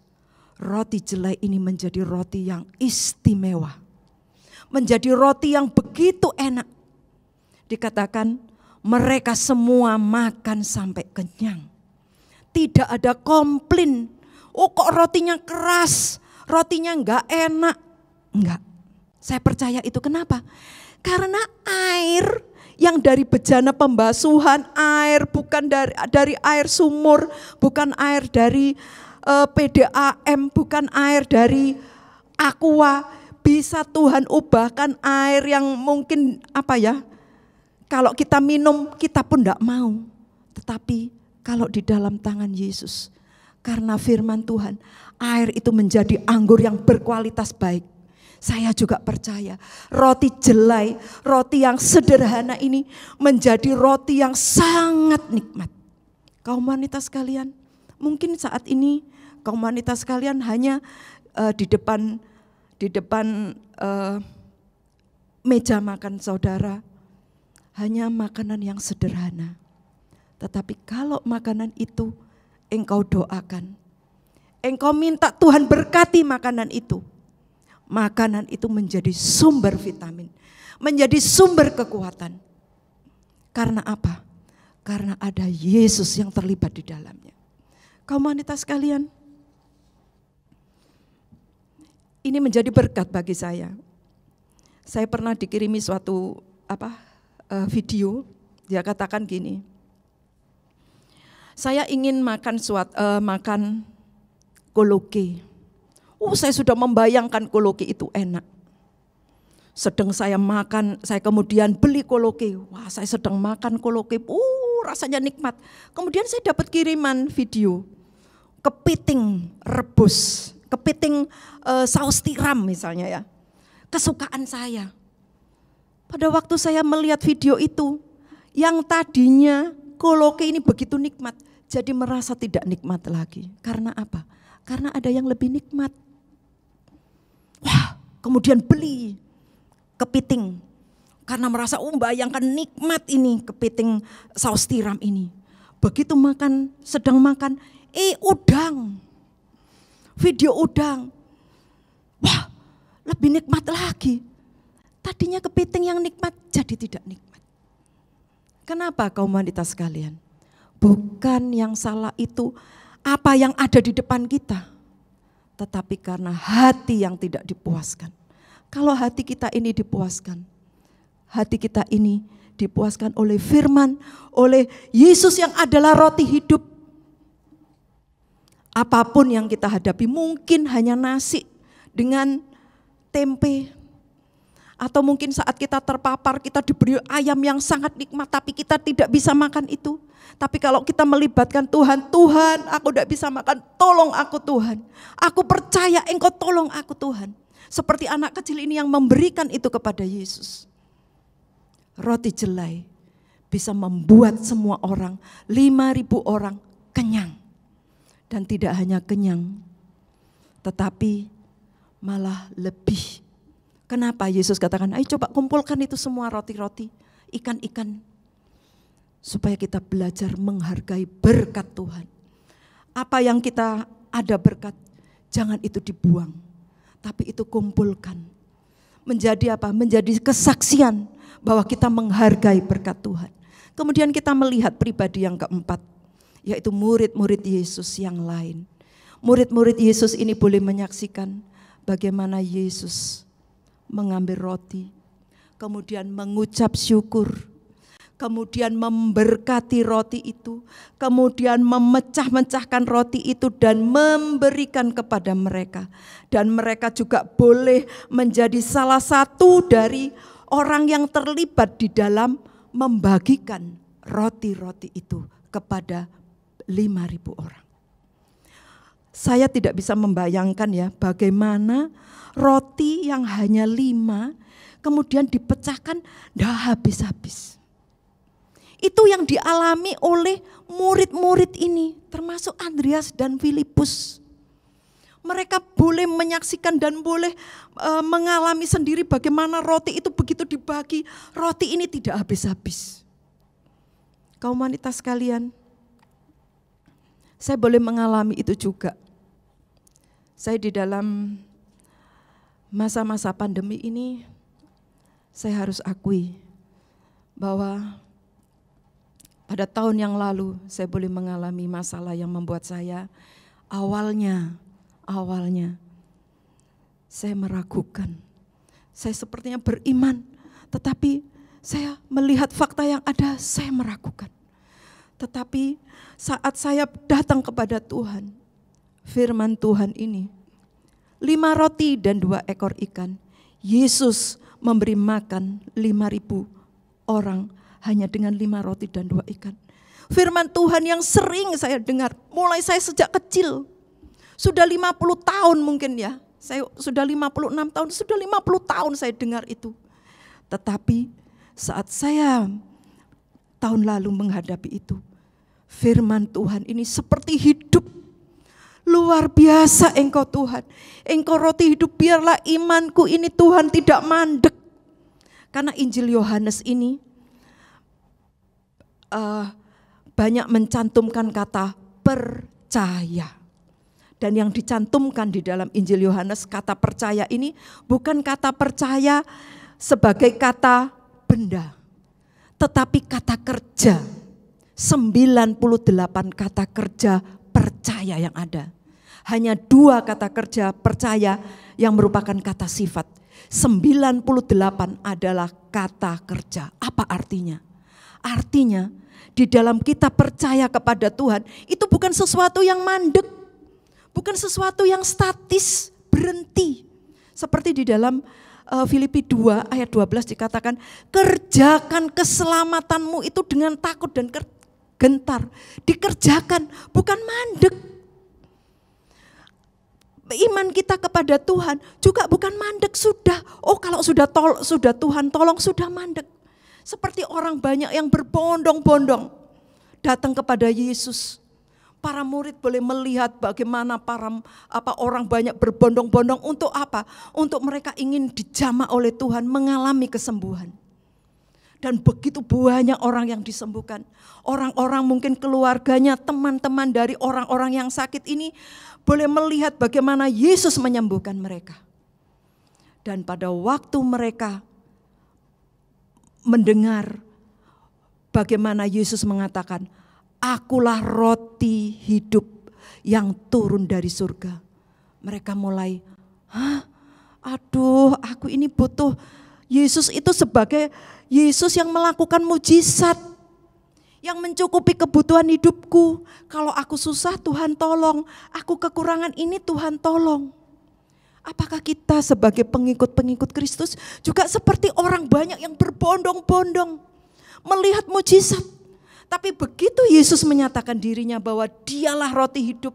roti jelai ini menjadi roti yang istimewa. Menjadi roti yang begitu enak. Dikatakan mereka semua makan sampai kenyang. Tidak ada komplain, oh kok rotinya keras, rotinya enggak enak. Enggak. Saya percaya itu. Kenapa? Karena air yang dari bejana pembasuhan, air bukan dari air sumur, bukan air dari PDAM, bukan air dari aqua, bisa Tuhan ubahkan air yang mungkin kalau kita minum kita pun tidak mau. Tetapi kalau di dalam tangan Yesus, karena firman Tuhan, air itu menjadi anggur yang berkualitas baik. Saya juga percaya roti jelai, roti yang sederhana ini menjadi roti yang sangat nikmat. Kaum wanita sekalian, mungkin saat ini kaum wanita sekalian hanya di depan meja makan saudara, hanya makanan yang sederhana. Tetapi kalau makanan itu engkau doakan, engkau minta Tuhan berkati makanan itu menjadi sumber vitamin, menjadi sumber kekuatan. Karena apa? Karena ada Yesus yang terlibat di dalamnya. Kaum wanita sekalian, ini menjadi berkat bagi saya. Saya pernah dikirimi suatu video, dia katakan gini, saya ingin makan koloke. Saya sudah membayangkan koloke itu enak. Sedang saya makan, saya kemudian beli koloke. Wah, saya sedang makan koloke, rasanya nikmat. Kemudian saya dapat kiriman video kepiting rebus, kepiting saus tiram misalnya ya. Kesukaan saya. Pada waktu saya melihat video itu, yang tadinya koloke ini begitu nikmat, jadi merasa tidak nikmat lagi. Karena apa? Karena ada yang lebih nikmat. Wah, kemudian beli kepiting. Karena merasa bayangkan nikmat ini kepiting saus tiram ini. Begitu makan, sedang makan, udang. Video udang. Wah, lebih nikmat lagi. Tadinya kepiting yang nikmat jadi tidak nikmat. Kenapa kaum wanita sekalian? Bukan yang salah itu apa yang ada di depan kita, tetapi karena hati yang tidak dipuaskan. Kalau hati kita ini dipuaskan, hati kita ini dipuaskan oleh firman, oleh Yesus yang adalah roti hidup. Apapun yang kita hadapi, mungkin hanya nasi dengan tempe, atau mungkin saat kita terpapar, kita diberi ayam yang sangat nikmat, tapi kita tidak bisa makan itu. Tapi kalau kita melibatkan Tuhan, Tuhan aku tidak bisa makan, tolong aku Tuhan. Aku percaya Engkau tolong aku Tuhan. Seperti anak kecil ini yang memberikan itu kepada Yesus. Roti jelai bisa membuat semua orang, 5.000 orang kenyang. Dan tidak hanya kenyang, tetapi malah lebih. Kenapa Yesus katakan, ayo coba kumpulkan itu semua roti-roti, ikan-ikan. Supaya kita belajar menghargai berkat Tuhan. Apa yang kita ada berkat, jangan itu dibuang. Tapi itu kumpulkan. Menjadi apa? Menjadi kesaksian bahwa kita menghargai berkat Tuhan. Kemudian kita melihat pribadi yang keempat, yaitu murid-murid Yesus yang lain. Murid-murid Yesus ini boleh menyaksikan bagaimana Yesus mengambil roti, kemudian mengucap syukur, kemudian memberkati roti itu, kemudian memecah-mecahkan roti itu dan memberikan kepada mereka. Dan mereka juga boleh menjadi salah satu dari orang yang terlibat di dalam membagikan roti-roti itu kepada 5.000 orang. Saya tidak bisa membayangkan ya bagaimana roti yang hanya 5 kemudian dipecahkan dah habis-habis. Itu yang dialami oleh murid-murid ini, termasuk Andreas dan Filipus. Mereka boleh menyaksikan dan boleh mengalami sendiri bagaimana roti itu begitu dibagi, roti ini tidak habis-habis. Kaum wanita sekalian, saya boleh mengalami itu juga. Saya di dalam masa-masa pandemi ini, saya harus akui bahwa pada tahun yang lalu saya boleh mengalami masalah yang membuat saya awalnya saya meragukan Saya sepertinya beriman, tetapi saya melihat fakta yang ada, saya meragukan. Tetapi saat saya datang kepada Tuhan, firman Tuhan ini, 5 roti dan 2 ekor ikan, Yesus memberi makan 5.000 orang hanya dengan 5 roti dan 2 ikan. Firman Tuhan yang sering saya dengar, mulai saya sejak kecil, sudah 50 tahun mungkin ya, saya sudah 56 tahun, sudah 50 tahun saya dengar itu. Tetapi saat saya tahun lalu menghadapi itu, firman Tuhan ini seperti hidup. Luar biasa Engkau Tuhan, Engkau roti hidup, biarlah imanku ini Tuhan tidak mandek. Karena Injil Yohanes ini banyak mencantumkan kata percaya. Dan yang dicantumkan di dalam Injil Yohanes, kata percaya ini bukan kata percaya sebagai kata benda, tetapi kata kerja. 98 kata kerja percaya yang ada. Hanya 2 kata kerja percaya yang merupakan kata sifat. 98 adalah kata kerja. Apa artinya? Artinya di dalam kita percaya kepada Tuhan, itu bukan sesuatu yang mandek, bukan sesuatu yang statis, berhenti. Seperti di dalam Filipi 2 ayat 12 dikatakan, kerjakan keselamatanmu itu dengan takut dan gentar. Dikerjakan, bukan mandek. Iman kita kepada Tuhan juga bukan mandek sudah. Oh kalau sudah Tuhan tolong sudah mandek. Seperti orang banyak yang berbondong-bondong datang kepada Yesus. Para murid boleh melihat bagaimana orang banyak berbondong-bondong untuk apa? Untuk mereka ingin dijamah oleh Tuhan, mengalami kesembuhan. Dan begitu banyak orang yang disembuhkan. Orang-orang mungkin keluarganya, teman-teman dari orang-orang yang sakit ini boleh melihat bagaimana Yesus menyembuhkan mereka. Dan pada waktu mereka mendengar bagaimana Yesus mengatakan, akulah roti hidup yang turun dari surga. Mereka mulai, aduh aku ini butuh Yesus itu sebagai Yesus yang melakukan mujizat, yang mencukupi kebutuhan hidupku. Kalau aku susah Tuhan tolong, aku kekurangan ini Tuhan tolong. Apakah kita sebagai pengikut-pengikut Kristus juga seperti orang banyak yang berbondong-bondong melihat mujizat? Tapi begitu Yesus menyatakan dirinya bahwa dialah roti hidup.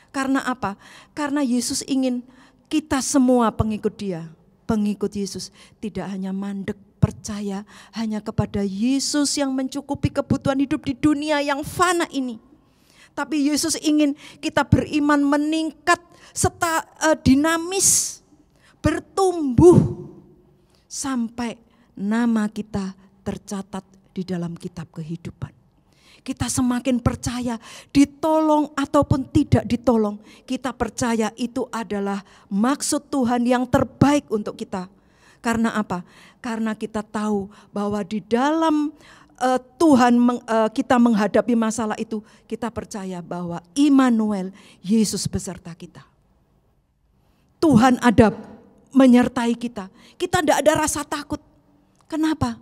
Karena apa? Karena Yesus ingin kita semua pengikut dia, pengikut Yesus tidak hanya mandek percaya hanya kepada Yesus yang mencukupi kebutuhan hidup di dunia yang fana ini. Tapi Yesus ingin kita beriman meningkat serta dinamis, bertumbuh sampai nama kita tercatat di dalam kitab kehidupan. Kita semakin percaya, ditolong ataupun tidak ditolong, kita percaya itu adalah maksud Tuhan yang terbaik untuk kita. Karena apa? Karena kita tahu bahwa di dalam Tuhan kita menghadapi masalah itu, kita percaya bahwa Immanuel, Yesus beserta kita. Tuhan ada menyertai kita. Kita tidak ada rasa takut. Kenapa?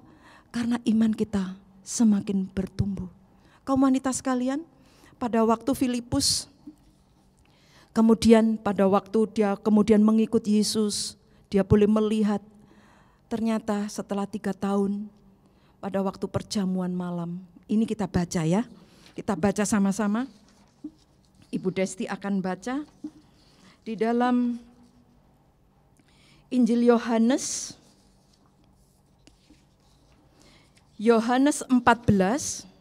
Karena iman kita semakin bertumbuh. Kaum wanita sekalian, pada waktu Filipus, kemudian pada waktu dia kemudian mengikut Yesus, dia boleh melihat ternyata setelah 3 tahun pada waktu perjamuan malam. Ini kita baca ya, kita baca sama-sama. Ibu Desti akan baca di dalam Injil Yohanes 14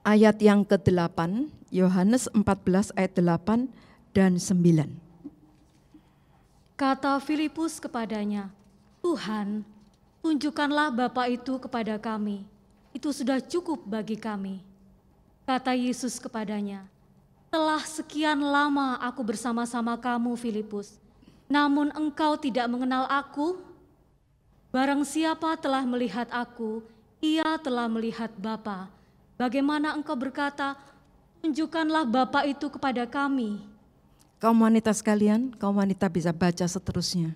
ayat yang ke-8, Yohanes 14 ayat 8 dan 9. Kata Filipus kepadanya, Tuhan, tunjukkanlah Bapa itu kepada kami, itu sudah cukup bagi kami. Kata Yesus kepadanya, telah sekian lama aku bersama-sama kamu Filipus, namun engkau tidak mengenal aku? Barang siapa telah melihat aku, ia telah melihat Bapa. Bagaimana engkau berkata, tunjukkanlah Bapa itu kepada kami? Kaum wanita sekalian, kaum wanita bisa baca seterusnya.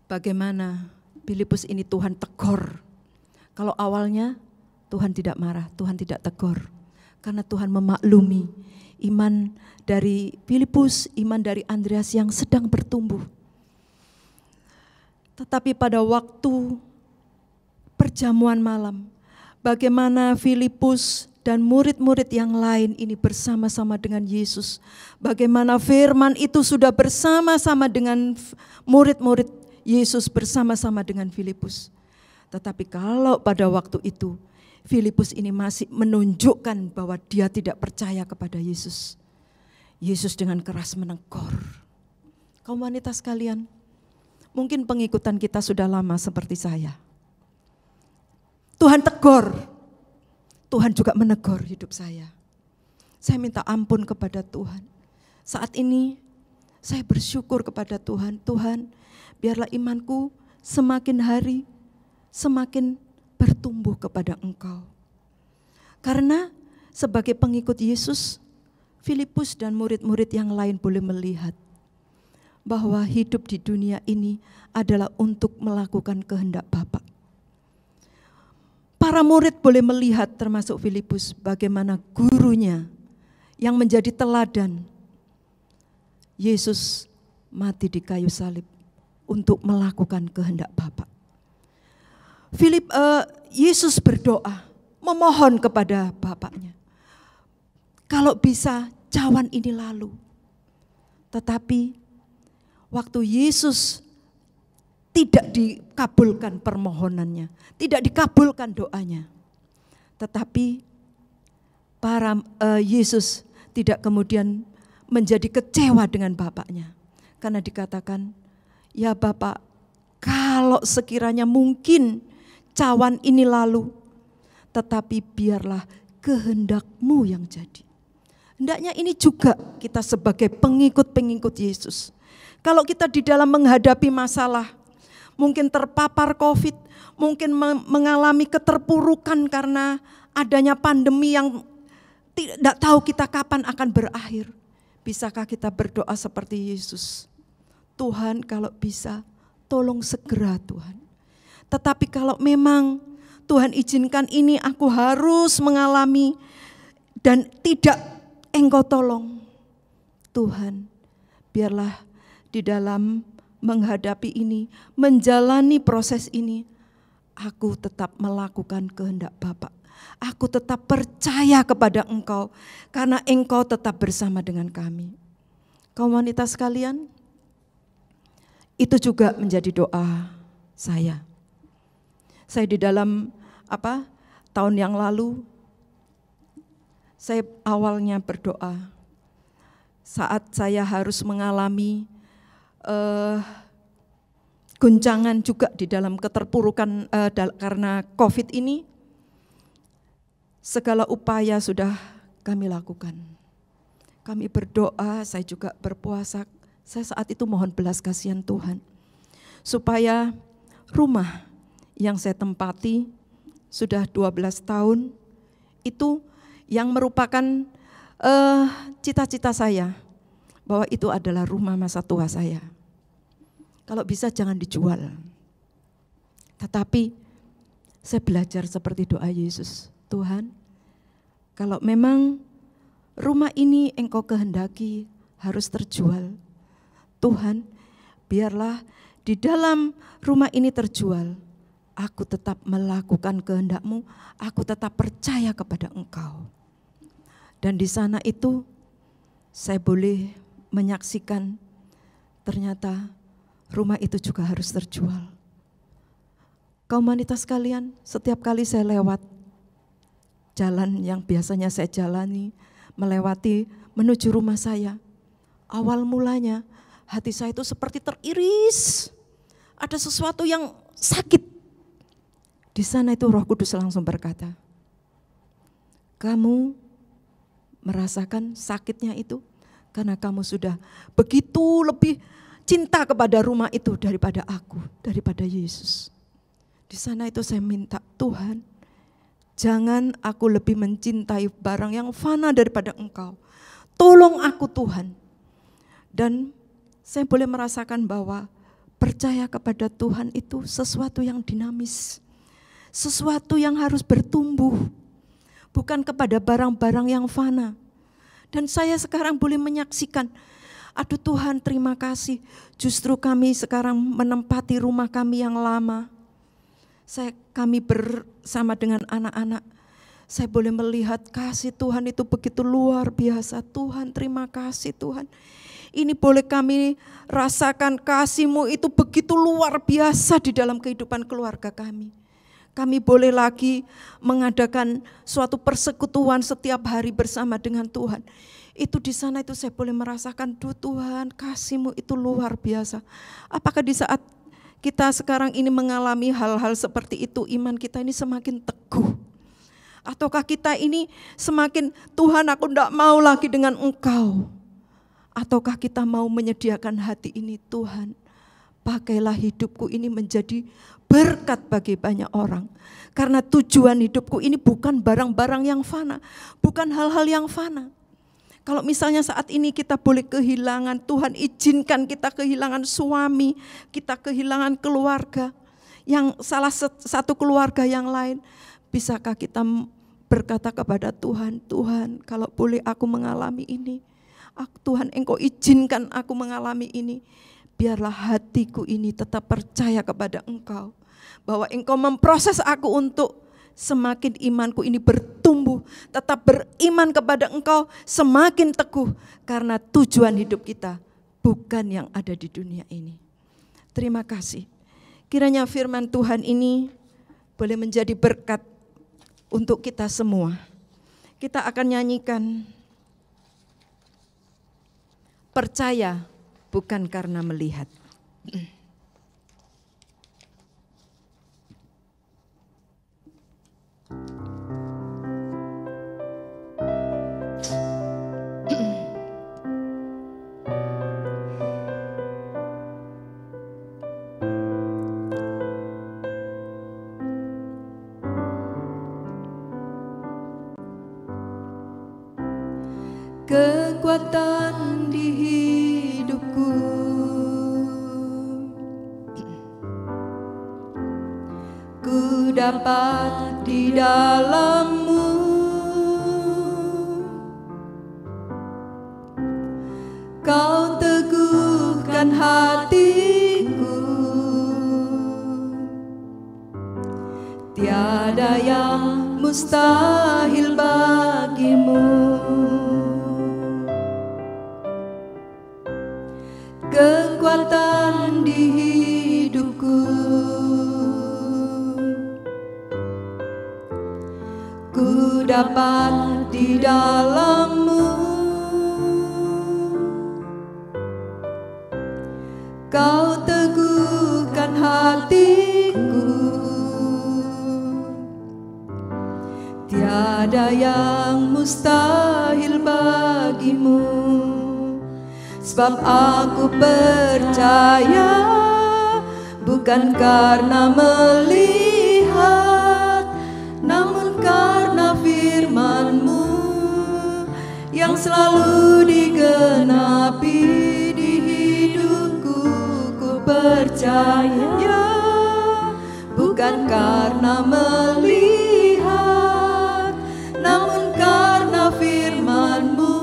bagaimana Filipus ini Tuhan tegur. Kalau awalnya Tuhan tidak marah, Tuhan tidak tegur. Karena Tuhan memaklumi iman dari Filipus, iman dari Andreas yang sedang bertumbuh. Tetapi pada waktu perjamuan malam, bagaimana Filipus dan murid-murid yang lain ini bersama-sama dengan Yesus. Bagaimana firman itu sudah bersama-sama dengan murid-murid Yesus, bersama-sama dengan Filipus. Tetapi kalau pada waktu itu Filipus ini masih menunjukkan bahwa dia tidak percaya kepada Yesus. Yesus dengan keras menegur. Kaum wanita sekalian, mungkin pengikutan kita sudah lama seperti saya. Tuhan tegur, Tuhan juga menegur hidup saya. Saya minta ampun kepada Tuhan. Saat ini saya bersyukur kepada Tuhan. Tuhan, biarlah imanku semakin hari semakin bertumbuh kepada Engkau. Karena sebagai pengikut Yesus, Filipus dan murid-murid yang lain boleh melihat bahwa hidup di dunia ini adalah untuk melakukan kehendak Bapa. Para murid boleh melihat, termasuk Filipus, bagaimana gurunya yang menjadi teladan. Yesus mati di kayu salib untuk melakukan kehendak Bapa. Yesus berdoa, memohon kepada Bapaknya. Kalau bisa cawan ini lalu. Tetapi waktu Yesus tidak dikabulkan permohonannya, tidak dikabulkan doanya. Tetapi Yesus tidak kemudian menjadi kecewa dengan Bapaknya. Karena dikatakan, ya Bapak, kalau sekiranya mungkin cawan ini lalu, tetapi biarlah kehendak-Mu yang jadi. Hendaknya ini juga kita sebagai pengikut-pengikut Yesus. Kalau kita di dalam menghadapi masalah, mungkin terpapar COVID, mungkin mengalami keterpurukan karena adanya pandemi yang tidak tahu kita kapan akan berakhir. Bisakah kita berdoa seperti Yesus? Tuhan, kalau bisa, tolong segera Tuhan. Tetapi kalau memang Tuhan izinkan ini aku harus mengalami dan tidak Engkau tolong, Tuhan, biarlah di dalam menghadapi ini, menjalani proses ini, aku tetap melakukan kehendak Bapa. Aku tetap percaya kepada Engkau, karena Engkau tetap bersama dengan kami. Kaum wanita sekalian, itu juga menjadi doa saya. Saya di dalam tahun yang lalu, saya awalnya berdoa saat saya harus mengalami guncangan juga di dalam keterpurukan karena COVID ini. Segala upaya sudah kami lakukan. Kami berdoa, saya juga berpuasa. Saya saat itu mohon belas kasihan Tuhan, supaya rumah yang saya tempati sudah 12 tahun, itu yang merupakan cita-cita saya, bahwa itu adalah rumah masa tua saya. Kalau bisa jangan dijual. Tetapi saya belajar seperti doa Yesus. Tuhan, kalau memang rumah ini Engkau kehendaki harus terjual, Tuhan, biarlah di dalam rumah ini terjual. Aku tetap melakukan kehendak-Mu, aku tetap percaya kepada Engkau. Dan di sana itu saya boleh menyaksikan ternyata rumah itu juga harus terjual. Kaum wanita sekalian, setiap kali saya lewat jalan yang biasanya saya jalani, melewati menuju rumah saya, awal mulanya hati saya itu seperti teriris. Ada sesuatu yang sakit. Di sana itu Roh Kudus langsung berkata, kamu merasakan sakitnya itu karena kamu sudah begitu lebih cinta kepada rumah itu daripada aku, daripada Yesus. Di sana itu saya minta, Tuhan, jangan aku lebih mencintai barang yang fana daripada Engkau. Tolong aku Tuhan. Dan saya boleh merasakan bahwa Percaya kepada Tuhan itu sesuatu yang dinamis, sesuatu yang harus bertumbuh, bukan kepada barang-barang yang fana. Dan saya sekarang boleh menyaksikan, aduh Tuhan terima kasih, justru kami sekarang menempati rumah kami yang lama. Kami bersama dengan anak-anak, saya boleh melihat kasih Tuhan itu begitu luar biasa. Tuhan terima kasih Tuhan. Ini boleh kami rasakan kasih-Mu itu begitu luar biasa di dalam kehidupan keluarga kami. Kami boleh lagi mengadakan suatu persekutuan setiap hari bersama dengan Tuhan. Itu di sana itu saya boleh merasakan, duh Tuhan kasih-Mu itu luar biasa. Apakah di saat kita sekarang ini mengalami hal-hal seperti itu, iman kita ini semakin teguh? Ataukah kita ini semakin, Tuhan aku tidak mau lagi dengan Engkau? Ataukah kita mau menyediakan hati ini, Tuhan pakailah hidupku ini menjadi berkat bagi banyak orang. Karena tujuan hidupku ini bukan barang-barang yang fana, bukan hal-hal yang fana. Kalau misalnya saat ini kita boleh kehilangan, Tuhan izinkan kita kehilangan suami, kita kehilangan keluarga, yang salah satu keluarga yang lain. Bisakah kita berkata kepada Tuhan, Tuhan kalau boleh aku mengalami ini, Tuhan Engkau izinkan aku mengalami ini, biarlah hatiku ini tetap percaya kepada Engkau, bahwa Engkau memproses aku untuk semakin imanku ini bertumbuh, tetap beriman kepada Engkau semakin teguh, karena tujuan hidup kita bukan yang ada di dunia ini. Terima kasih. Kiranya firman Tuhan ini boleh menjadi berkat untuk kita semua. Kita akan nyanyikan percaya bukan karena melihat. Kekuatan di hidupku, ku dapat di dalam-Mu. Kau teguhkan hatiku, tiada yang mustahil bagi-Mu. Kekuatan di hidupku, ku dapat di dalam-Mu. Kau teguhkan hatiku, tiada yang mustahil bagi-Mu. Sebab aku percaya bukan karena melihat, namun karena firman-Mu yang selalu digenapi di hidupku. Ku percaya bukan karena melihat, namun karena firman-Mu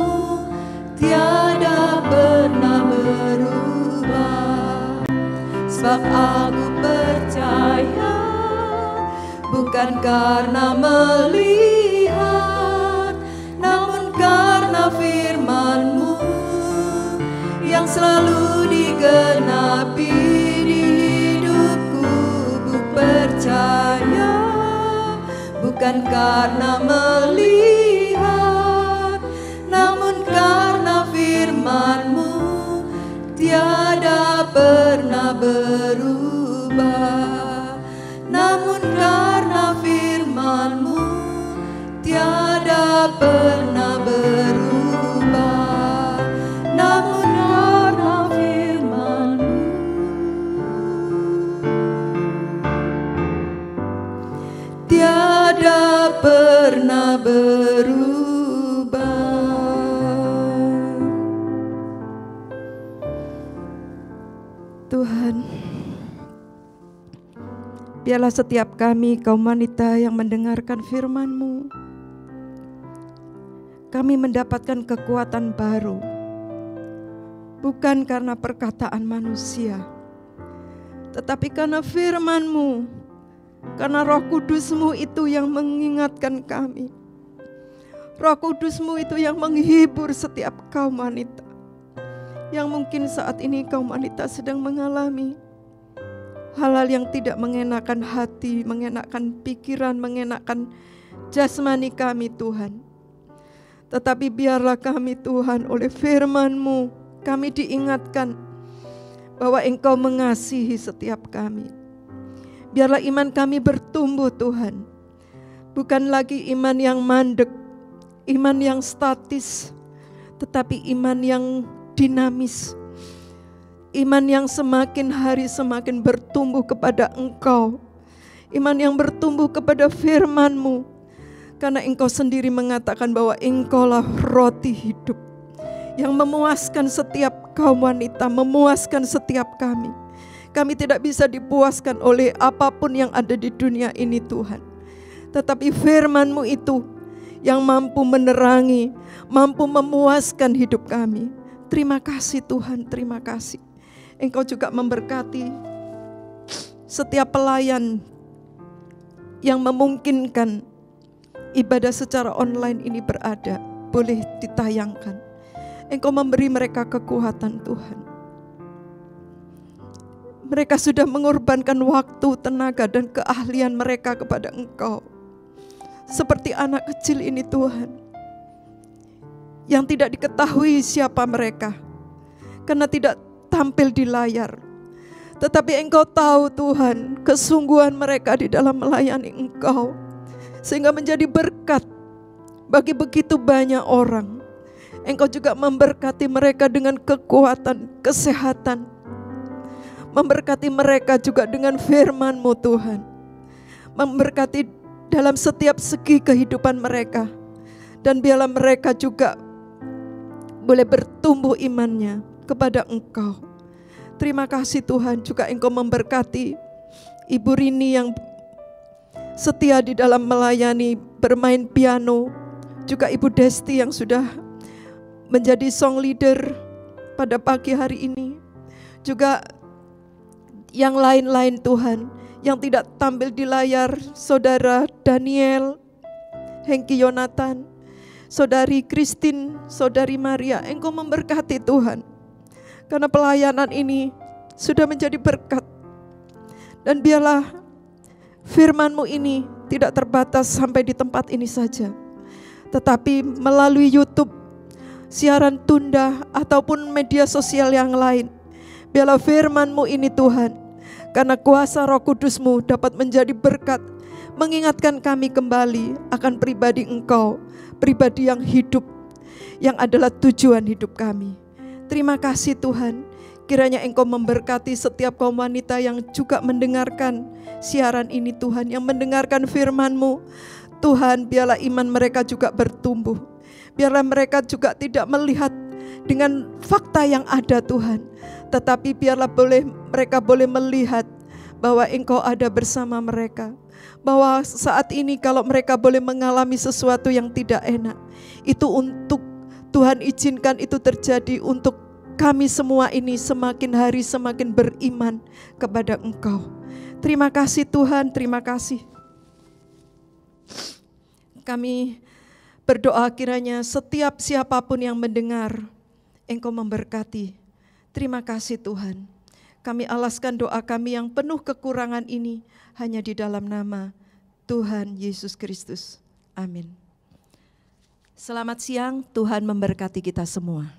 tiada pernah berubah. Sebab aku percaya bukan karena melihat, namun karena firman-Mu yang selalu digenapi di hidupku. Ku percaya bukan karena melihat, namun karena firman-Mu tiada pernah berubah. Namun karena firman-Mu tiada pernah berubah. Namun karena firman-Mu tiada pernah berubah. Tuhan, Biarlah setiap kami kaum wanita yang mendengarkan firman-Mu, kami mendapatkan kekuatan baru, bukan karena perkataan manusia, tetapi karena firman-Mu, karena Roh Kudus-Mu itu yang mengingatkan kami. Roh Kudus-Mu itu yang menghibur setiap kaum wanita, yang mungkin saat ini kaum wanita sedang mengalami hal-hal yang tidak mengenakan hati, mengenakan pikiran, mengenakan jasmani kami Tuhan. Tetapi biarlah kami Tuhan oleh firman-Mu, kami diingatkan bahwa Engkau mengasihi setiap kami. Biarlah iman kami bertumbuh Tuhan, bukan lagi iman yang mandek, iman yang statis, tetapi iman yang dinamis, iman yang semakin hari semakin bertumbuh kepada Engkau, iman yang bertumbuh kepada firman-Mu. Karena Engkau sendiri mengatakan bahwa Engkaulah roti hidup yang memuaskan setiap kaum wanita, memuaskan setiap kami. Kami tidak bisa dipuaskan oleh apapun yang ada di dunia ini Tuhan, tetapi firman-Mu itu yang mampu menerangi, mampu memuaskan hidup kami. Terima kasih Tuhan, terima kasih. Engkau juga memberkati setiap pelayan yang memungkinkan ibadah secara online ini berada, boleh ditayangkan. Engkau memberi mereka kekuatan Tuhan. Mereka sudah mengorbankan waktu, tenaga, dan keahlian mereka kepada Engkau. Seperti anak kecil ini Tuhan, yang tidak diketahui siapa mereka, karena tidak tampil di layar. Tetapi Engkau tahu Tuhan, kesungguhan mereka di dalam melayani Engkau, sehingga menjadi berkat bagi begitu banyak orang. Engkau juga memberkati mereka dengan kekuatan, kesehatan. Memberkati mereka juga dengan firman-Mu Tuhan. Memberkati dalam setiap segi kehidupan mereka. Dan biarlah mereka juga boleh bertumbuh imannya kepada Engkau. Terima kasih Tuhan, juga Engkau memberkati Ibu Rini yang setia di dalam melayani, bermain piano. Juga Ibu Desti yang sudah menjadi song leader pada pagi hari ini. Juga yang lain-lain Tuhan, yang tidak tampil di layar, Saudara Daniel, Hengki Yonatan, Saudari Christine, Saudari Maria. Engkau memberkati Tuhan, karena pelayanan ini sudah menjadi berkat. Dan biarlah firman-Mu ini tidak terbatas sampai di tempat ini saja, tetapi melalui YouTube, siaran tunda, ataupun media sosial yang lain. Biarlah firman-Mu ini Tuhan, karena kuasa Roh Kudus-Mu dapat menjadi berkat, mengingatkan kami kembali akan pribadi Engkau, pribadi yang hidup, yang adalah tujuan hidup kami. Terima kasih Tuhan, kiranya Engkau memberkati setiap kaum wanita yang juga mendengarkan siaran ini Tuhan, yang mendengarkan firman-Mu. Tuhan, biarlah iman mereka juga bertumbuh. Biarlah mereka juga tidak melihat dengan fakta yang ada Tuhan, tetapi biarlah mereka boleh melihat bahwa Engkau ada bersama mereka. Bahwa saat ini kalau mereka boleh mengalami sesuatu yang tidak enak, itu untuk Tuhan izinkan itu terjadi untuk kami semua ini semakin hari semakin beriman kepada Engkau. Terima kasih Tuhan, terima kasih. Kami berdoa kiranya setiap siapapun yang mendengar, Engkau memberkati. Terima kasih Tuhan. Kami alaskan doa kami yang penuh kekurangan ini hanya di dalam nama Tuhan Yesus Kristus. Amin. Selamat siang, Tuhan memberkati kita semua.